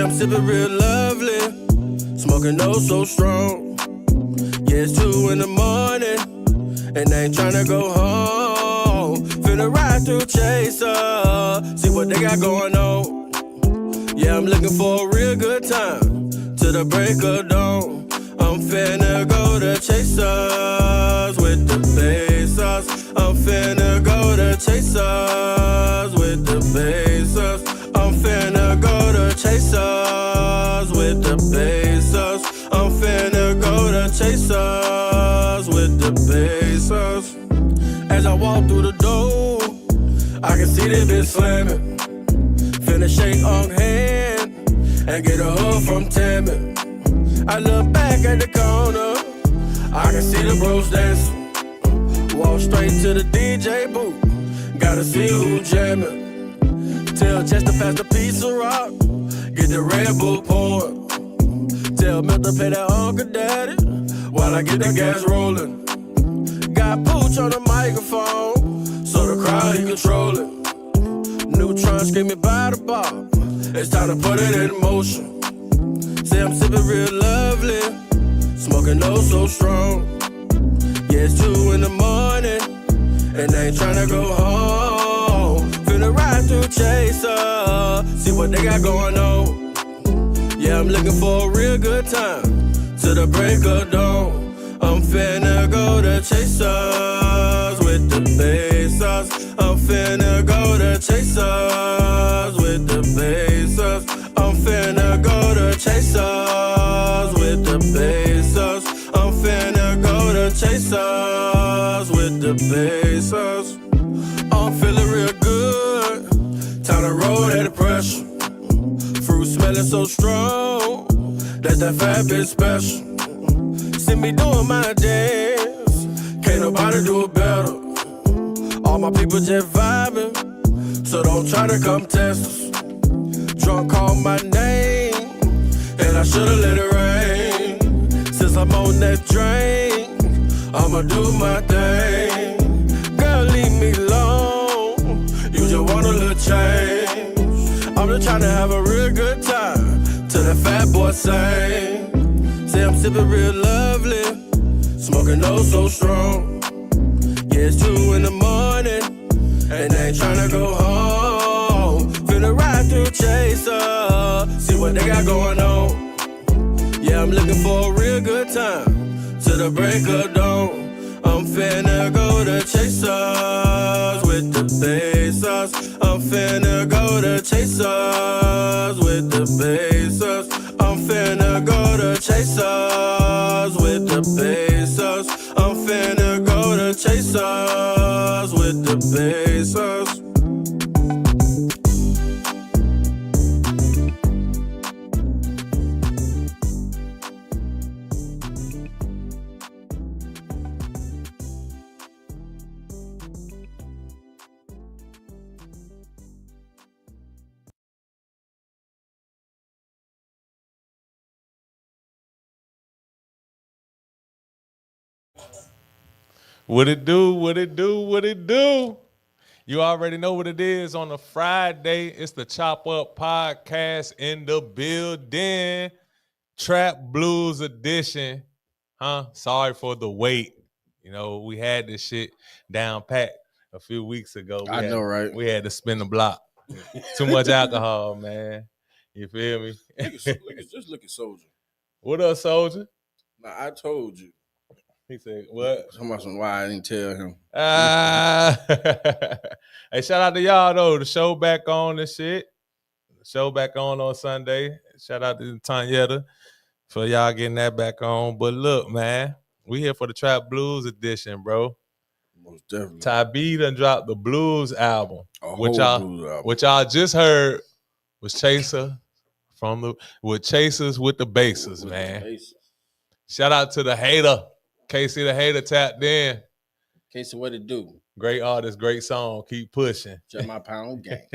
I'm sipping real lovely, smoking oh so strong. Yeah, it's 2 in the morning, and I ain't tryna go home. Finna ride through Chaser, see what they got going on. Yeah, I'm looking for a real good time, till the break of dawn. I'm finna go to Chasers with the Bezos. I'm finna go to Chasers with the Bezos. I'm finna go to Chasers with the Bezos. I'm finna go to Chasers with the Bezos. As I walk through the door, I can see they been slamming. Finna shake on hand and get a hug from Tammy. I look back at the corner, I can see the bros dancing. Walk straight to the DJ booth, gotta see who jamming. Tell Chester pass the piece of rock, get the Red Bull poured. Tell Milton to play that Uncle Daddy, while I get the gas rolling. Got Pooch on the microphone, so the crowd he controlling. Neutron screaming by the bar, it's time to put it in motion. Say I'm sipping real lovely, smoking oh so strong. Yeah, it's 2 in the morning, and I ain't tryna go home. Finna ride through Chaser, see what they got going on. Yeah, I'm looking for a real good time, till the break of dawn. I'm finna go to Chasers with the Bezos. I'm finna go to Chasers with the Bezos. I'm finna go to Chasers with the Bezos. I'm finna go to Chasers with the Bezos. I'm feeling real good, time to roll that pressure. Fruit smelling so strong, that's that fat bitch special. See me doing my dance, can't nobody do it better. All my people just vibing, so don't try to come test us. Drunk called my name, and I should've let it rain. Since I'm on that drain, I'ma do my thing. Girl, leave me alone, you just want a little change. I'm just tryna have a real good time, till that fat boy sing. Say I'm sipping real lovely, smoking oh so strong. Yeah, it's 2 in the morning, and I ain't tryna go home. Finna ride through Chaser, see what they got going on. Yeah, I'm looking for a real good time, till the break of dawn. I'm finna go to Chasers with the Bezos. I'm finna go to Chasers with the Bezos. I'm finna go to Chasers with the Bezos. I'm finna go to Chasers with the Bezos. What it do, what it do, what it do? You already know what it is on a Friday. It's the Chop Up Podcast in the building. Trap Blues edition. Sorry for the wait. You know, we had this shit down pat a few weeks ago. I know, right? We had to spin the block. Too much alcohol, man. You feel me? Just look at Soldier. What up, Soldier? Now, I told you. He said, what? Somebody why I didn't tell him. Hey, shout out to y'all, though. The show back on and shit. The show back on Sunday. Shout out to Tanyetta for y'all getting that back on. But look, man, we here for the Trap Blues edition, bro. Most definitely. Ty B done dropped the Blues album. Blues album. Which y'all just heard was Chaser with Chasers with the Bases, man. The bases. Shout out to the hater. Casey the hater tapped in. Casey, what it do? Great artist, great song. Keep pushing. Just my pound gang.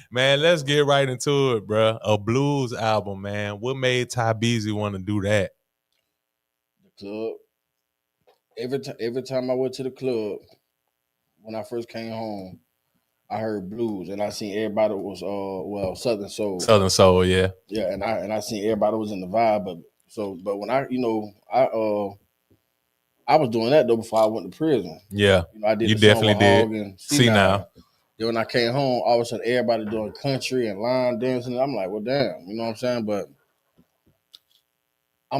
Man, let's get right into it, bro. A blues album, man. What made Ty Beezy want to do that? The club. Every time I went to the club, when I first came home, I heard blues, and I seen everybody was Southern soul. Southern Soul, yeah. Yeah, and I seen everybody was in the vibe, but when I I was doing that though before I went to prison. Yeah. You know, I did You the song definitely with did. Hog and See now. Then when I came home, all of a sudden everybody doing country and line dancing. I'm like, well, damn, you know what I'm saying? But I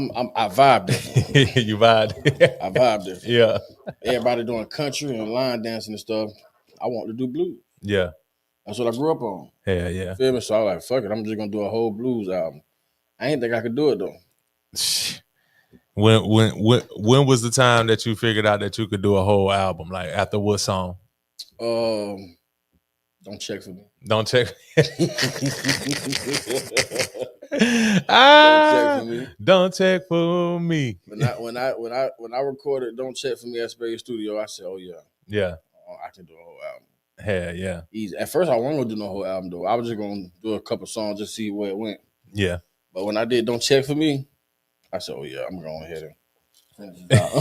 vibe different. You vibe. I vibe different. Yeah. Everybody doing country and line dancing and stuff. I want to do blues. Yeah. That's what I grew up on. Yeah, yeah. Feel me? So I was like, fuck it, I'm just gonna do a whole blues album. I ain't think I could do it though. When was the time that you figured out that you could do a whole album? Like after what song? Don't check for me. Don't check. Don't check for me. Don't check for me. When I recorded "Don't Check for Me" at Space Studio, I said, "Oh yeah, Yeah, I can do a whole album." hell yeah, Easy. At first, I wasn't gonna do no whole album though. I was just gonna do a couple songs just see where it went. yeah. But when I did "Don't Check for Me," I said, "Oh yeah, I'm going ahead and finish this out."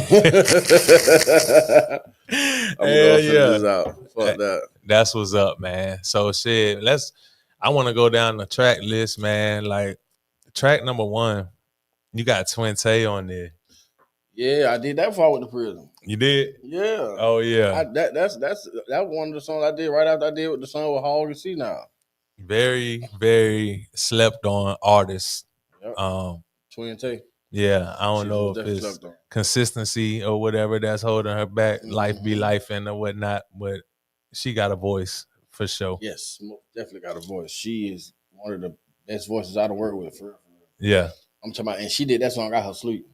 I'm gonna finish this out. Fuck that. That's what's up, man. So shit, I want to go down the track list, man. Like track number 1, you got Twin Tay on there. Yeah, I did that before I went to prison. You did? Yeah. Oh yeah. That's one of the songs I did right after I did with the song with Hog and See Now. Very, very slept on artist. Yep. Twin Tay. Yeah, I don't know if it's consistency or whatever that's holding her back. Mm-hmm. Life be life and or whatnot, but she got a voice for sure. Yes, definitely got a voice. She is one of the best voices I done worked with. For real. Yeah. I'm talking about, and she did that song out her sleep.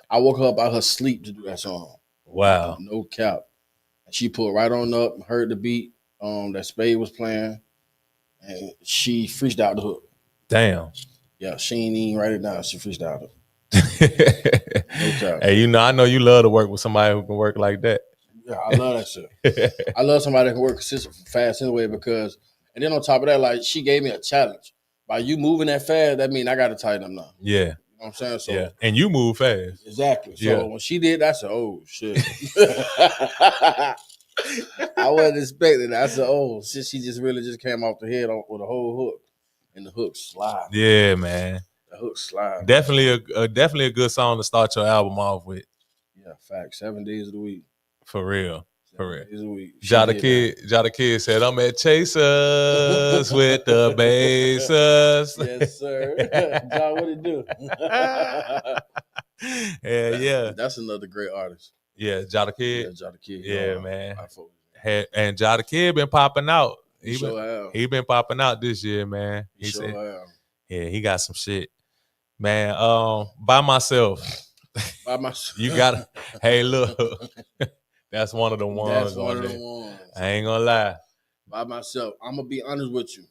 I woke her up out her sleep to do that song. Wow. No cap. And she pulled right on up, heard the beat that Spade was playing, and she freestyled the hook. Damn. Yeah, she ain't even write it down. She freestyled it. No cap. Hey, I know you love to work with somebody who can work like that. Yeah, I love that shit. I love somebody that can work consistent fast anyway because, and then on top of that, like she gave me a challenge. By you moving that fast, that mean I got to tighten them now. Yeah. You know what I'm saying? So, yeah. And you move fast. Exactly. So yeah. when she did that, I said, oh, shit. I wasn't expecting that. I said, oh, shit, she just really just came off the head with a whole hook. And the hook slide. Yeah, man. The hook slide. Definitely a good song to start your album off with. Yeah, fact. 7 days of the week. For real. 7 days a week. Jada Kid said, I'm at Chasers with the Basers. Yes, sir. John, what it do? Yeah. That's another great artist. Yeah, Jada Kid. Yeah, Jada Kid. Yeah, man. And Jada Kid been popping out. He been popping out this year, man. He said, yeah, he got some shit. Man, By Myself. By Myself. You got hey, look. That's one of the ones. That's one of the ones. I ain't gonna lie. By Myself. I'm gonna be honest with you.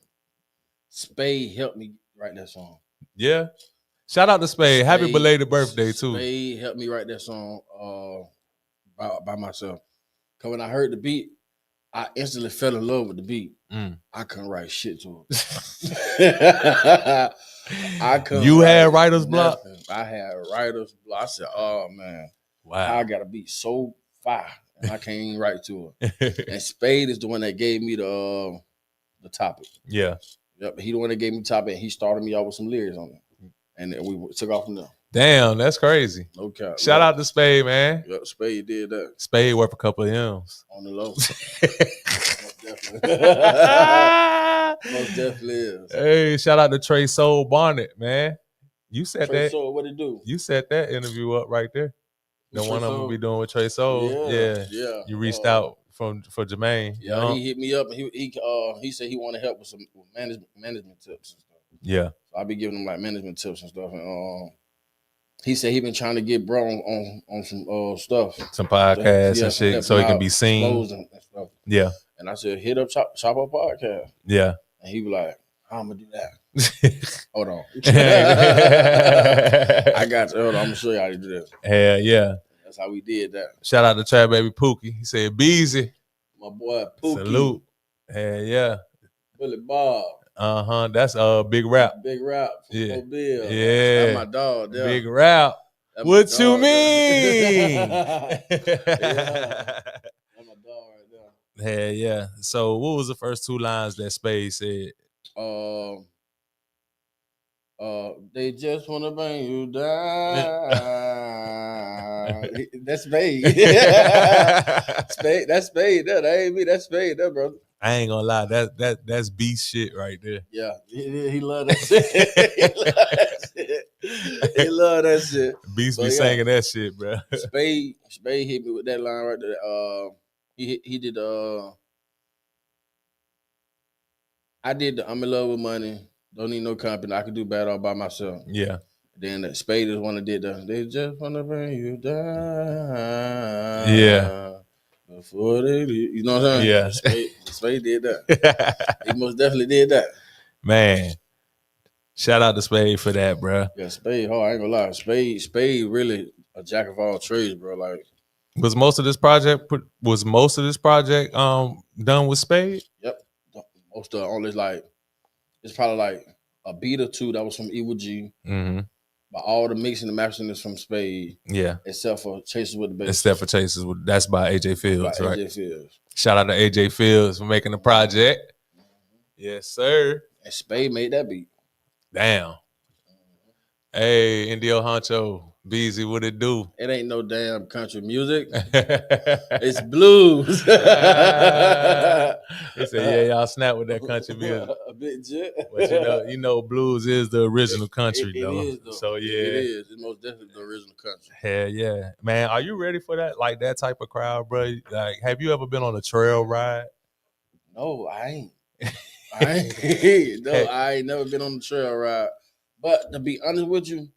Spade helped me write that song. Yeah. Shout out to Spade. Happy belated birthday too. Spade helped me write that song by myself. Cause when I heard the beat, I instantly fell in love with the beat. I couldn't write shit to it. I couldn't. You had writer's block? I had writer's block. I said, oh man. Wow. I got a beat so fire. And I can't even write to it. And Spade is the one that gave me the topic. Yeah. Yep. He the one that gave me the topic, and he started me out with some lyrics on it. And then we took off from there. Damn, that's crazy. No cap. Shout out to Spade, man. Yep, Spade did that. Spade worth a couple of M's. On the low. Most definitely. Most definitely is. Hey, shout out to Trey Soul Barnett, man. You said Trey that. Soul, what it do? You set that interview up right there. The one I'm gonna be doing with Trey Soul. Yeah. You reached out for Jermaine. Yeah, he hit me up and he said he wanted help with some management tips and stuff. Yeah. So I be giving him like management tips and stuff. And he said he been trying to get bro on some stuff. Some podcasts and shit so he can be seen. And stuff. Yeah. And I said, hit up Chop Up Podcast. Yeah. And he was like, how I'm gonna do that? Hold on. I got you. Hold on, I'm gonna show you how to do this. Hell yeah. That's how we did that. Shout out to Trap Baby Pookie. He said Beezy. My boy Pookie. Salute. Hell yeah. Billy Bob. That's Big Rap. Big Rap. Yeah. Mobile. Yeah. That's my dog. Yeah. Big Rap. What you mean? Yeah. That's my dog. right there. Hell yeah. So what was the first two lines that Spade said? They just want to bring you down. That's Spade. Spade. That's Spade. That ain't me. That's Spade. That brother. I ain't gonna lie, that's beast shit right there. Yeah, he love that shit. He love that shit. He love that shit. Beast So, be singing that shit, bro. Spade hit me with that line right there. He did. I did the I'm in love with money. Don't need no company. I can do bad all by myself. Yeah. Then the Spade is one that did they just wanna bring you down. Yeah. Before they leave. You know what I'm saying? Yeah. Spade did that. He most definitely did that. Man. Shout out to Spade for that, bro. Yeah, Spade. Oh, I ain't gonna lie. Spade really a jack of all trades, bro. Like, was most of this project done with Spade? Yep. Most of only like it's probably like a beat or two that was from Evil G. Mm-hmm. But all the mixing and mastering is from Spade. Yeah. Except for Chases with the Bass. Except for Chases with that's by AJ Fields, by right? AJ Fields. Shout out to AJ Fields for making the project. Yes, sir. And Spade made that beat. Damn. Hey, Indio Honcho, Beezy, what it do? It ain't no damn country music. It's blues. He said, "Yeah, y'all snap with that country music." A bit jet. But you know, blues is the original country, it though. Is, though. So yeah, it is. It's most definitely the original country. Hell yeah, man. Are you ready for that? Like that type of crowd, bro? Like, have you ever been on a trail ride? No, I ain't. I ain't never been on the trail ride. But to be honest with you,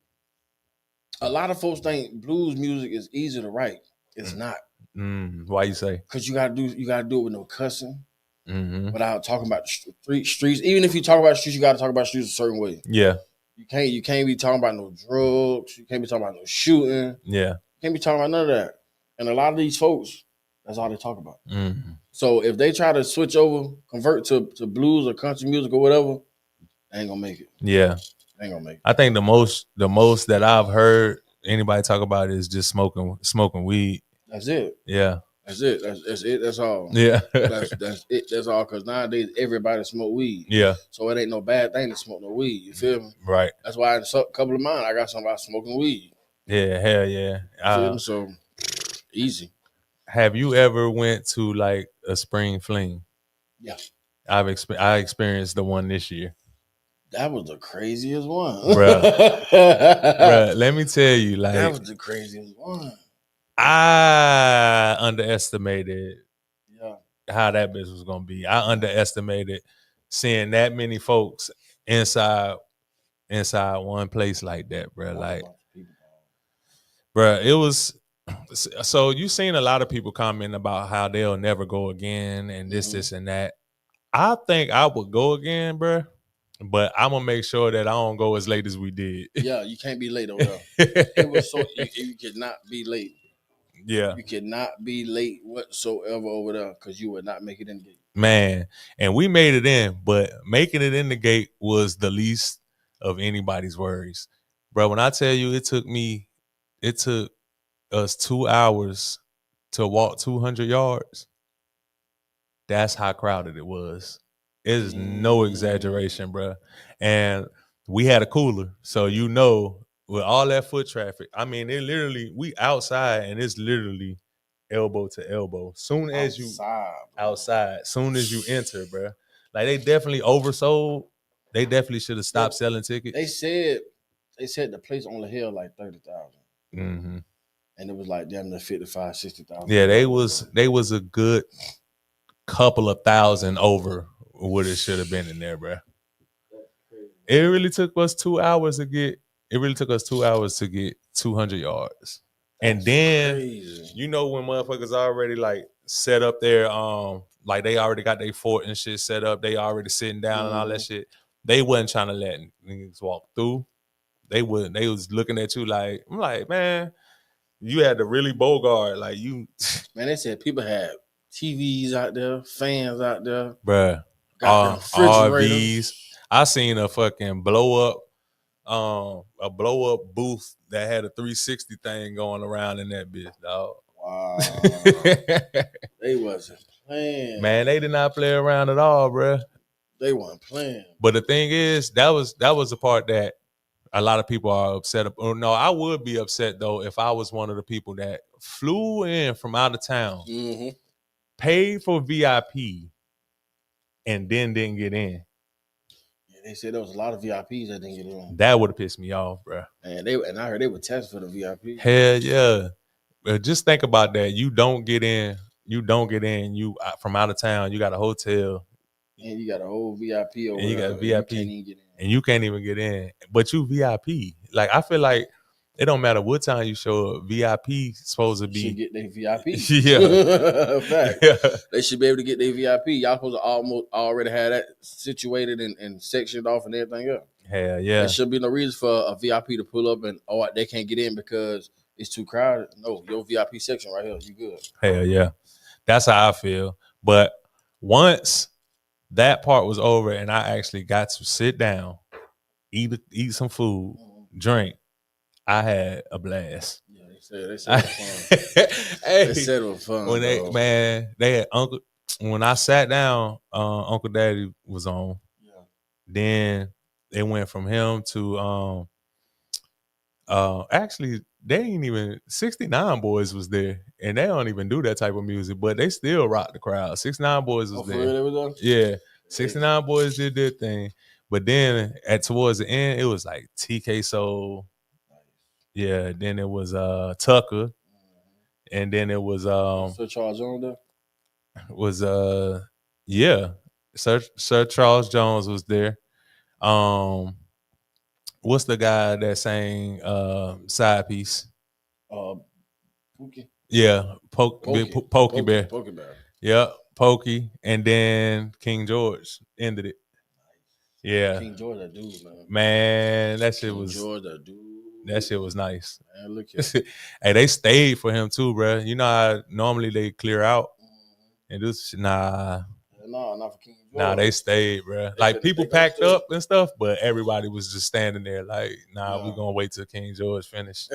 a lot of folks think blues music is easy to write. It's not. Why you say? Because you gotta do it with no cussing, without talking about the streets. Even if you talk about streets, you gotta talk about streets a certain way. Yeah. You can't be talking about no drugs. You can't be talking about no shooting. Yeah. You can't be talking about none of that. And a lot of these folks, that's all they talk about. So if they try to switch over, convert to blues or country music or whatever, they ain't gonna make it. Yeah. They ain't gonna make it. I think the most that I've heard anybody talk about is just smoking weed. That's it. Yeah. That's it. That's it. That's all. Yeah. that's it. That's all. Because nowadays everybody smoke weed. Yeah. So it ain't no bad thing to smoke no weed. You feel me? Right. That's why in a couple of mine I got somebody smoking weed. Yeah. Hell yeah. So easy. Have you ever went to like a spring fling? Yeah. I experienced the one this year. That was the craziest one. Bruh, let me tell you, like that was the craziest one. I underestimated how that bitch was gonna be. I underestimated seeing that many folks inside one place like that, bro. Like, bro, it was. So you seen a lot of people comment about how they'll never go again and this and that. I think I would go again, bro. But I'm gonna make sure that I don't go as late as we did. Yeah, you can't be late over there. It was so you cannot be late. Yeah, you cannot be late whatsoever over there because you would not make it in the gate. Man, and we made it in, but making it in the gate was the least of anybody's worries, bro. When I tell you, it took us 2 hours to walk 200 yards. That's how crowded it was. It is no exaggeration, bro. And we had a cooler. So, with all that foot traffic, I mean, we outside and it's literally elbow to elbow. Soon as you enter, bro. Like, they definitely oversold. They definitely should have stopped selling tickets. They said the place only held like 30,000. And it was like damn near 55, 60,000. Yeah, they was a good couple of thousand over what it should have been in there, bro. It really took us 2 hours to get 200 yards. And then crazy. When motherfuckers already like set up their like they already got their fort and shit set up, they already sitting down and all that shit. They wasn't trying to let niggas walk through. They was looking at you like, I'm like, man, you had to really bogart. Like you man, they said people had TVs out there, fans out there. Bruh. RVs. I seen a fucking blow up booth that had a 360 thing going around in that bitch, dog. Wow. They wasn't playing. Man, they did not play around at all, bro. They weren't playing. But the thing is, that was the part that a lot of people are upset about. Or no, I would be upset though if I was one of the people that flew in from out of town, paid for VIP, and then didn't get in. Yeah, they said there was a lot of VIPs that didn't get in. That would have pissed me off, bro. And I heard they would test for the VIP. Hell yeah. But just think about that. You don't get in. You from out of town. You got a hotel. And you got a whole VIP over and you got VIP, you can't even get in. And you can't even get in. But you VIP. Like I feel like it don't matter what time you show up. VIP supposed to be should get their VIP. Yeah, fact. Yeah. They should be able to get their VIP. Y'all supposed to almost already have that situated and sectioned off and everything else. Hell yeah. There should be no reason for a VIP to pull up and they can't get in because it's too crowded. No, your VIP section right here, you good. Hell yeah. That's how I feel. But once that part was over and I actually got to sit down, eat some food, drink, I had a blast. Yeah, they said it was fun. Hey, they said it was fun. When they had when I sat down, Uncle Daddy was on. Yeah. Then they went from him to actually they ain't even 69 Boys was there, and they don't even do that type of music, but they still rock the crowd. 69 Boys was there. For real, they was yeah, 69 Boys did their thing, but then towards the end, it was like TK Soul. Yeah, then it was Tucker, and then it was Sir Charles Jones there? Was yeah, Sir Charles Jones was there. What's the guy that sang Side Piece? Pookie. Yeah, Pokey Bear. Pokey Bear. Yeah, Pokey, and then King George ended it. Yeah, King George, that dude, man. Man, that shit King was. George, that dude. That shit was nice. Man, look at hey, they stayed for him too, bro. You know how normally they clear out, and this No, not for King George. Nah, they stayed, bro. Like people packed up and stuff, but everybody was just standing there, like, nah, we gonna wait till King George finish,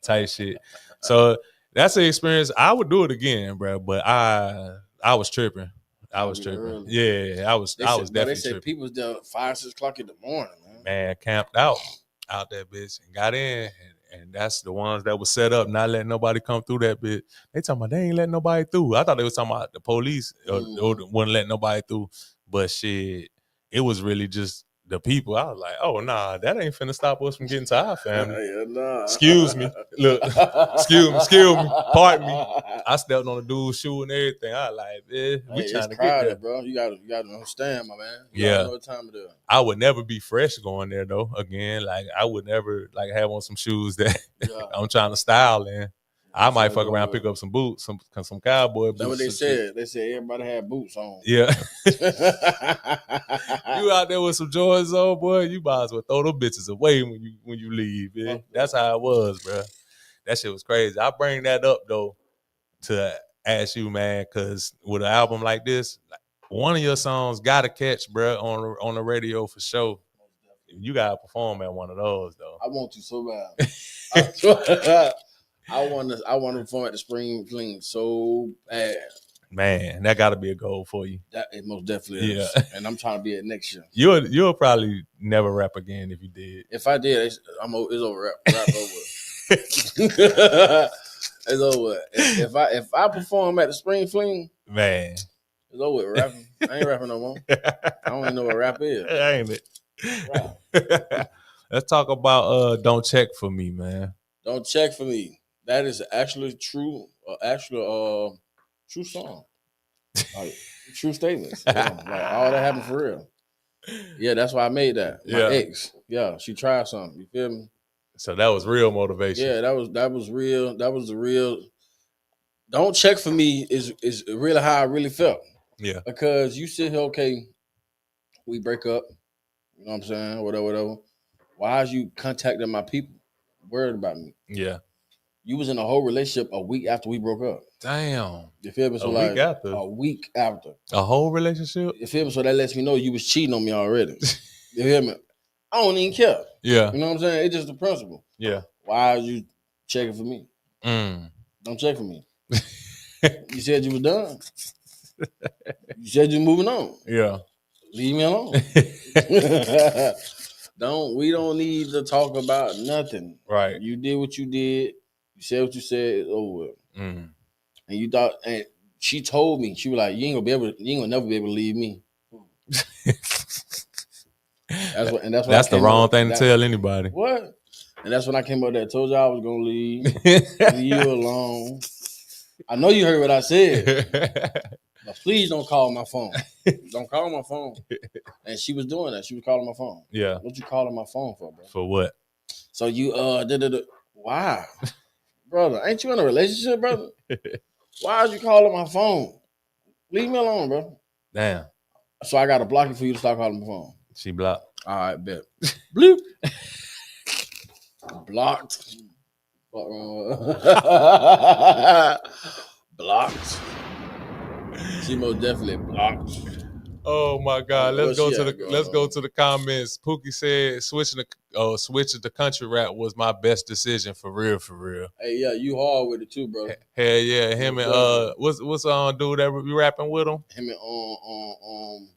type shit. So that's an experience. I would do it again, bro. But I was tripping. I was tripping. Early. Yeah, I was definitely they said tripping. People was down 5, 6 o'clock in the morning, man. Man, camped out that bitch and got in. And that's the ones that was set up, not letting nobody come through that bitch. They talking about they ain't letting nobody through. I thought they was talking about the police or wouldn't let nobody through. But shit, it was really just the people. I was like, oh, nah, that ain't finna stop us from getting to our family. Yeah, nah. Excuse me. Look, excuse me. Pardon me. I stepped on the dude's shoe and everything. I was like, we trying to get there. Bro. You gotta understand, my man. You yeah. know what time it is. I would never be fresh going there though. Again, like I would never like have on some shoes that I'm trying to style in. I might fuck around, pick up some boots, some cowboy boots. That's what they said. Shit. They said everybody had boots on. Yeah. You out there with some Jordans on, boy, you might as well throw them bitches away when you leave, man. That's how it was, bro. That shit was crazy. I bring that up though to ask you, man, because with an album like this, one of your songs gotta catch, bro, on the radio for sure. You gotta perform at one of those though. I want to so bad. I want to perform at the Spring Fling so bad. Man, that got to be a goal for you. That it most definitely is. And I'm trying to be at next year. You'll probably never rap again if you did. If I did, it's over. Rap over. It's over. If I perform at the Spring Fling, man, it's over with rapping. I ain't rapping no more. I don't even know what rap is. Ain't it? Right. Let's talk about Don't Check For Me, man. Don't Check For Me. That is actually true song. Like, true statements. Like all that happened for real. Yeah, that's why I made that. My ex. Yeah, she tried something. You feel me? So that was real motivation. Yeah, that was real. That was the real. Don't Check For Me is really how I really felt. Yeah. Because you sit here, okay, we break up. You know what I'm saying? Whatever. Why is you contacting my people? Worried about me. Yeah. You was in a whole relationship a week after we broke up. Damn. You feel me? So a week after. A whole relationship? You feel me? So that lets me know you was cheating on me already. You hear me? I don't even care. Yeah. You know what I'm saying? It's just the principle. Yeah. Why are you checking for me? Mm. Don't check for me. You said you was done. You said you're moving on. Yeah. Leave me alone. We don't need to talk about nothing. Right. You did what you did. You said what you said. It's over with. Mm. And you thought, and she told me, she was like, you ain't gonna never be able to leave me. That's the wrong thing to tell anybody. What? And that's when I came up there. I told you I was gonna leave. Leave you alone. I know you heard what I said. But please don't call my phone. Don't call my phone. And she was doing that. She was calling my phone. Yeah. What you calling my phone for, bro? For what? So you wow. Brother, ain't you in a relationship, brother? Why are you calling my phone? Leave me alone, bro. Damn. So I gotta block you for you to stop calling my phone. She blocked. All right, bet. Bloop. Blocked. Blocked. She most definitely blocked. Oh my God! Where Let's go she to at, the girl? comments. Pookie said switching to country rap was my best decision for real, for real. Hey, yeah, you hard with it too, bro. Hell yeah, him and what's dude that be rapping with him? Him and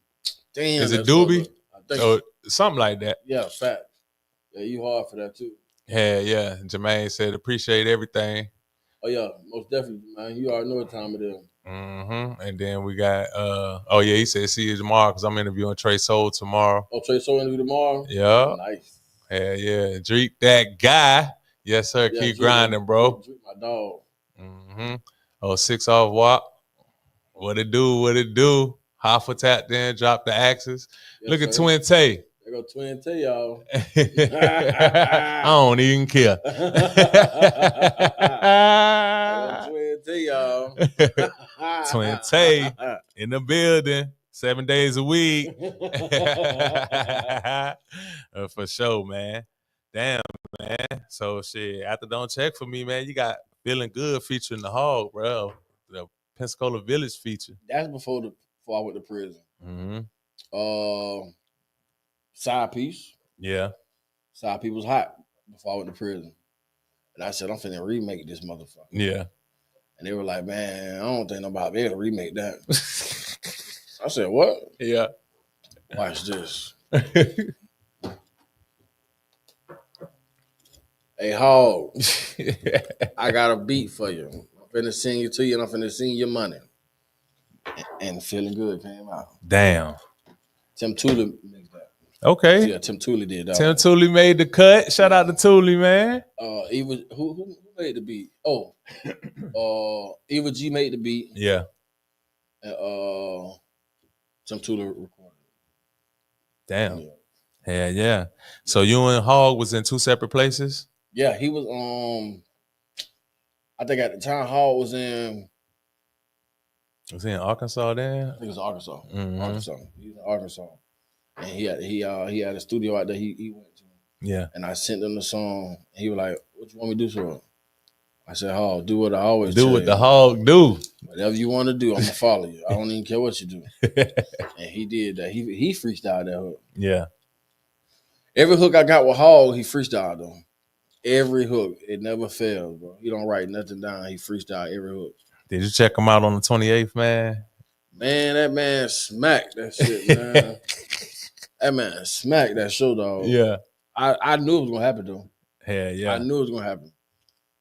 damn, Is it Doobie? I think Or something like that. yeah, fact. Yeah, you hard for that too. Hell yeah. Jermaine said appreciate everything. Oh yeah, most definitely, man. You already know what time it is. Mm-hmm. And then we got he said see you tomorrow because I'm interviewing Trey Soul tomorrow. Oh, Trey Soul interview tomorrow? Yeah. Nice. Hell yeah. Drake that guy. Yes, sir. Yeah, Keep grinding, bro. Drake my dog. Mm-hmm. Oh, 6 off WAP. What it do? Hoffa tapped in, drop the axes. Yes, look at sir. Twin Tay. There go Twin Tay, y'all. I don't even care. Twin Tay, y'all. Twin Tay in the building 7 days a week. For sure, man. Damn, man. So shit, after Don't Check for Me, man, you got Feeling Good featuring the Hog, bro. The Pensacola Village feature. That's before I went to prison. Mm-hmm. Side Piece. Yeah. Side Piece was hot before I went to prison. And I said, I'm finna remake this motherfucker. Yeah. And they were like, man, I don't think nobody be able to remake that. I said, what? Yeah. Watch this. Hey, Hog, I got a beat for you. I'm finna sing it to you and I'm finna sing your money. And Feeling Good came out. Damn. Tim Tooley mixed that. Okay. Yeah, Tim Tooley did that. Tim Tooley made the cut. Shout out to Tooley, man. Who made the beat? Oh, Eva G made the beat. Yeah. And Tim Tooley recorded. Damn. Yeah. Hell yeah. So you and Hog was in two separate places? Yeah, he was I think at the time Hog was in Arkansas then? I think it was Arkansas. Mm-hmm. Arkansas. He was in Arkansas. And he had a studio out there he went to. Yeah. And I sent him the song. And he was like, what you want me to do to it? I said, Hog, do what I always do. Tell what you. the Hog do. Whatever you want to do, I'm gonna follow you. I don't even care what you do. And he did that. He freestyled that hook. Yeah. Every hook I got with Hog, he freestyled though. Every hook. It never fails, bro. He don't write nothing down. He freestyled every hook. Did you check him out on the 28th, man? Man, that man smacked that shit, man. That man smacked that show, dog. Yeah. I knew it was gonna happen though. Hell yeah. I knew it was gonna happen.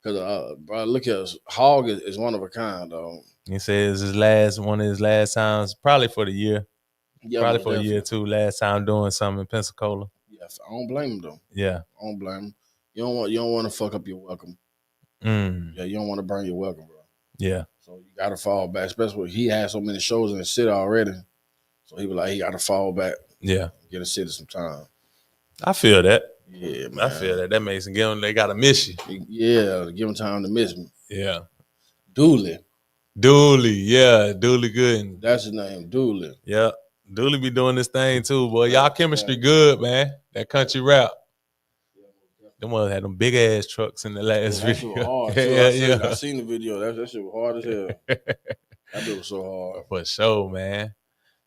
Cause bro, look at us. Hog is one of a kind, dog. He says one of his last times, probably for the year. Yeah, probably for a year or two. Last time doing something in Pensacola. Yeah, I don't blame him though. Yeah. I don't blame him. You don't want to fuck up your welcome. Yeah, you don't want to burn your welcome, bro. Yeah. So you gotta fall back, especially when he had so many shows in the city already. So he was like, he gotta fall back. Yeah. Get a city some time. I feel that. Yeah, man. I feel that. That makes them they gotta miss you. Yeah, give them time to miss me. Yeah. Dooley, yeah. Dooley Gooden. That's his name, Dooley. Yeah. Dooley be doing this thing too, boy. Y'all chemistry good, man. That country rap. Them ones had them big ass trucks in the last video. That hard too. I seen the video. That shit was hard as hell. That shit was so hard. For sure, man.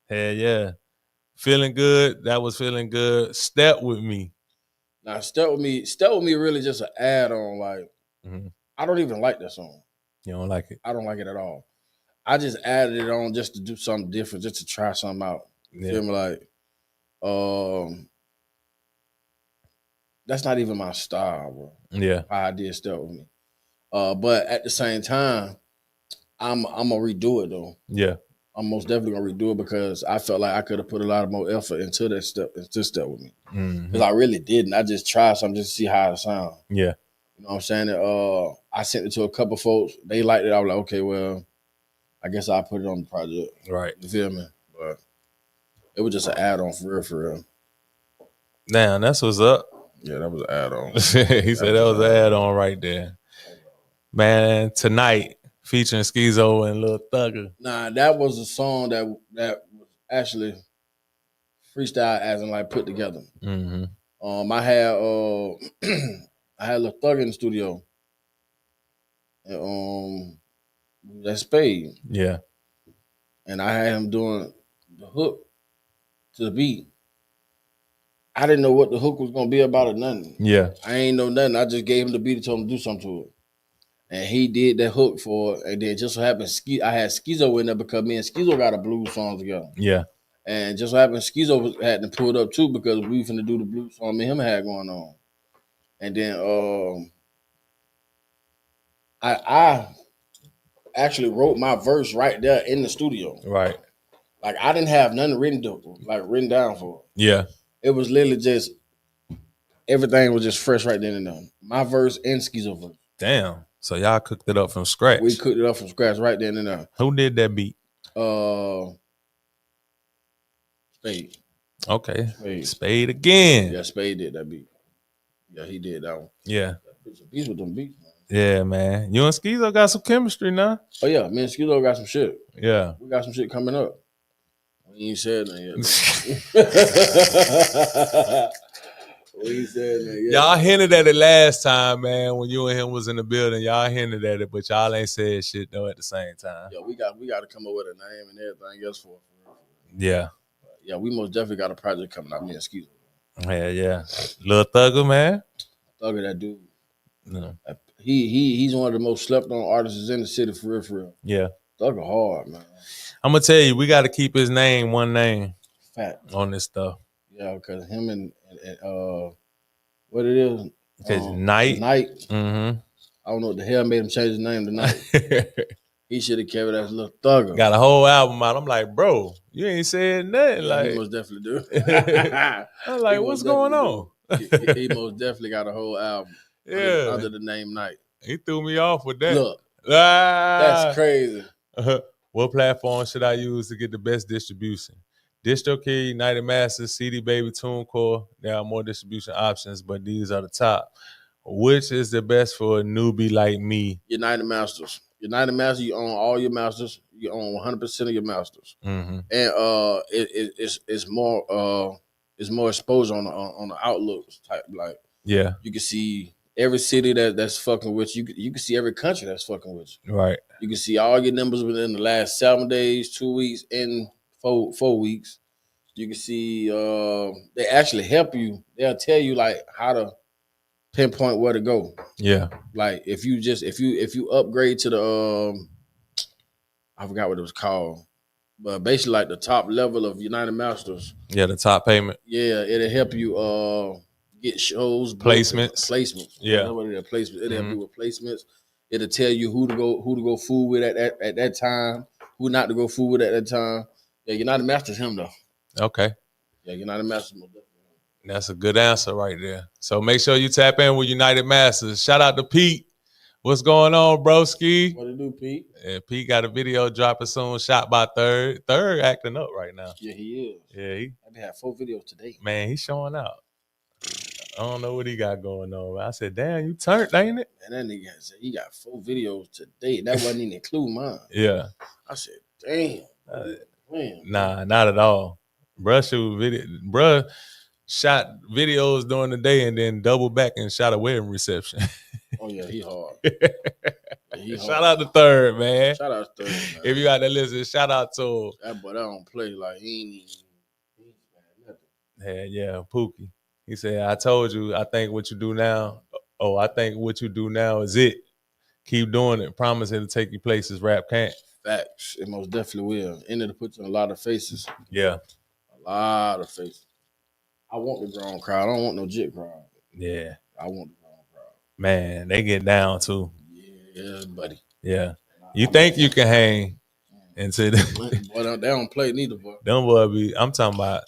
Hell yeah. Feeling Good. That was Feeling Good. Step With Me. Now, Step With Me really just an add-on. Like, I don't even like that song. You don't like it? I don't like it at all. I just added it on just to do something different, just to try something out. You feel me? Like, that's not even my style, bro. Yeah. How I did stuff with me. But at the same time, I'm gonna redo it though. Yeah. I'm most definitely gonna redo it because I felt like I could have put a lot more effort into that step, with me. Because I really didn't. I just tried something just to see how it sound. Yeah. You know what I'm saying? I sent it to a couple folks. They liked it. I was like, okay, well, I guess I'll put it on the project. Right. You feel me? But it was just an add-on for real. Damn, that's what's up. Yeah, that was an add-on. He said that was an add-on right there. Man, tonight featuring Schizo and Lil Thugger. Nah, that was a song that was actually freestyle as in like put together. I had I had Lil Thugger in the studio. And that Spade. Yeah. And I had him doing the hook to the beat. I didn't know what the hook was gonna be about or nothing. Yeah. I ain't know nothing. I just gave him the beat and told him to do something to it. And he did that hook for it. And then just so happened I had Schizo in there because me and Schizo got a blues song together. Yeah. And just so happened Schizo had to pull it up too because we was finna do the blues song me and him had going on. And then I actually wrote my verse right there in the studio. Right. Like I didn't have nothing written down for it. Yeah. It was literally just everything was just fresh right then and there. My verse and Schizo verse. Damn. So y'all cooked it up from scratch. We cooked it up from scratch right then and there. Who did that beat? Spade. Okay. Spade again. Yeah, Spade did that beat. Yeah, he did that one. Yeah. Beats with them beats, man. Yeah, man. You and Schizo got some chemistry now. Oh yeah, me and Schizo got some shit. Yeah. We got some shit coming up. We ain't said nothing yet. We ain't said nothing yet. Y'all hinted at it last time, man, when you and him was in the building. Y'all hinted at it, but y'all ain't said shit though at the same time. Yeah, we got to come up with a name and everything else for it. Yeah. Yeah, we most definitely got a project coming out, me and Schizo. Yeah. Lil Thugger, man. Thugger, that dude. No. He's one of the most slept on artists in the city for real. Yeah. Thugger hard, man. I'm gonna tell you, we got to keep his name one name. Fact. On this stuff. Yeah, because him and what it is? Night. Mm-hmm. I don't know what the hell made him change his name to Night. He should have kept it as Lil Thugger. Got a whole album out. I'm like, bro, you ain't said nothing. Yeah, like he most definitely do. I'm like, what's going on? He most definitely got a whole album. Yeah. Under the name Night. He threw me off with that. Look. That's crazy. What platform should I use to get the best distribution? DistroKey, United Masters, CD Baby, TuneCore. There are more distribution options, but these are the top. Which is the best for a newbie like me? United Masters. United Masters, you own all your masters. You own 100% of your masters. Mm-hmm. And it's more exposure on the outlooks type. Like, yeah, you can see every city that's fucking with you. You can see every country that's fucking with you. Right. You can see all your numbers within the last 7 days, 2 weeks, and 4 weeks. You can see they actually help you. They'll tell you like how to pinpoint where to go. Yeah. Like if you upgrade to the I forgot what it was called, but basically like the top level of United Masters. Yeah, the top payment. Yeah, it'll help you get shows, placements. Yeah, what it is, placements. It'll help you with placements. It'll tell you who to go fool with at that time, who not to go fool with at that time. Yeah, United Masters him though. Okay. Yeah, United Masters. That's a good answer right there. So make sure you tap in with United Masters. Shout out to Pete. What's going on, broski? What to do, Pete? Yeah, Pete got a video dropping soon. Shot by Third. Third acting up right now. Yeah, he is. Yeah, I had 4 videos today. Man, he's showing out. I don't know what he got going on. I said, damn, you turned, ain't it? And that nigga said he got 4 videos today. That wasn't even include mine. Yeah. I said, damn. Nah, not at all. Bruh shot videos during the day and then double back and shot a wedding reception. Oh yeah, he hard. Shout out to Third, man. Shout out to Third, man. If you got that listen, shout out to him. That boy, that don't play like he ain't nothing. Yeah, Pookie. He said, I told you, I think what you do now is it. keep doing it. Promise it'll take you places rap can't. Facts. It most definitely will. And it'll put you in a lot of faces. Yeah. A lot of faces. I want the grown crowd. I don't want no jit crowd. Yeah. I want the grown crowd. Man, they get down too. Yeah, buddy. Yeah. You think you can hang into the Boy, they don't play neither, boy. them boy be I'm talking about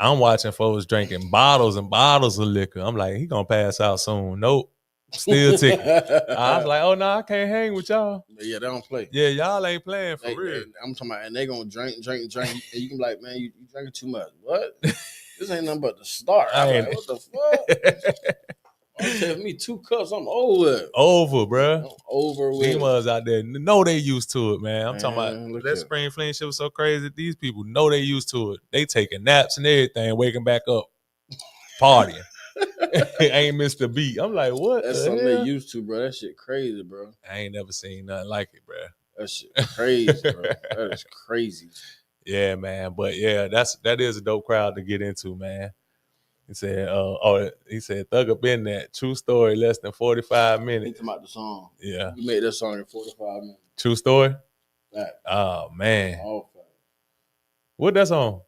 I'm watching folks drinking bottles and bottles of liquor. I'm like, he gonna pass out soon. Nope. Still ticking. I was like, oh no, I can't hang with y'all. Yeah, they don't play. Yeah, y'all ain't playing for real. I'm talking about, and they gonna drink. And you can be like, man, you drinking too much. What? This ain't nothing but the start. I'm like, what the fuck? Tell me 2 cups, I'm over it. Over, bro. I'm over with. Females out there know they used to it, man. I'm talking about that spring fling shit was so crazy. These people know they used to it. They taking naps and everything, waking back up, partying. Ain't missed a beat. I'm like, what? That's something they used to, bro. That shit crazy, bro. I ain't never seen nothing like it, bro. That shit crazy, bro. That is crazy. Yeah, man. But yeah, that is a dope crowd to get into, man. He said, he said, Thugger been that. True story, less than 45 minutes. Think about the song. Yeah. You made that song in 45 minutes. True story? Fact. Oh, man. All fact. What that song?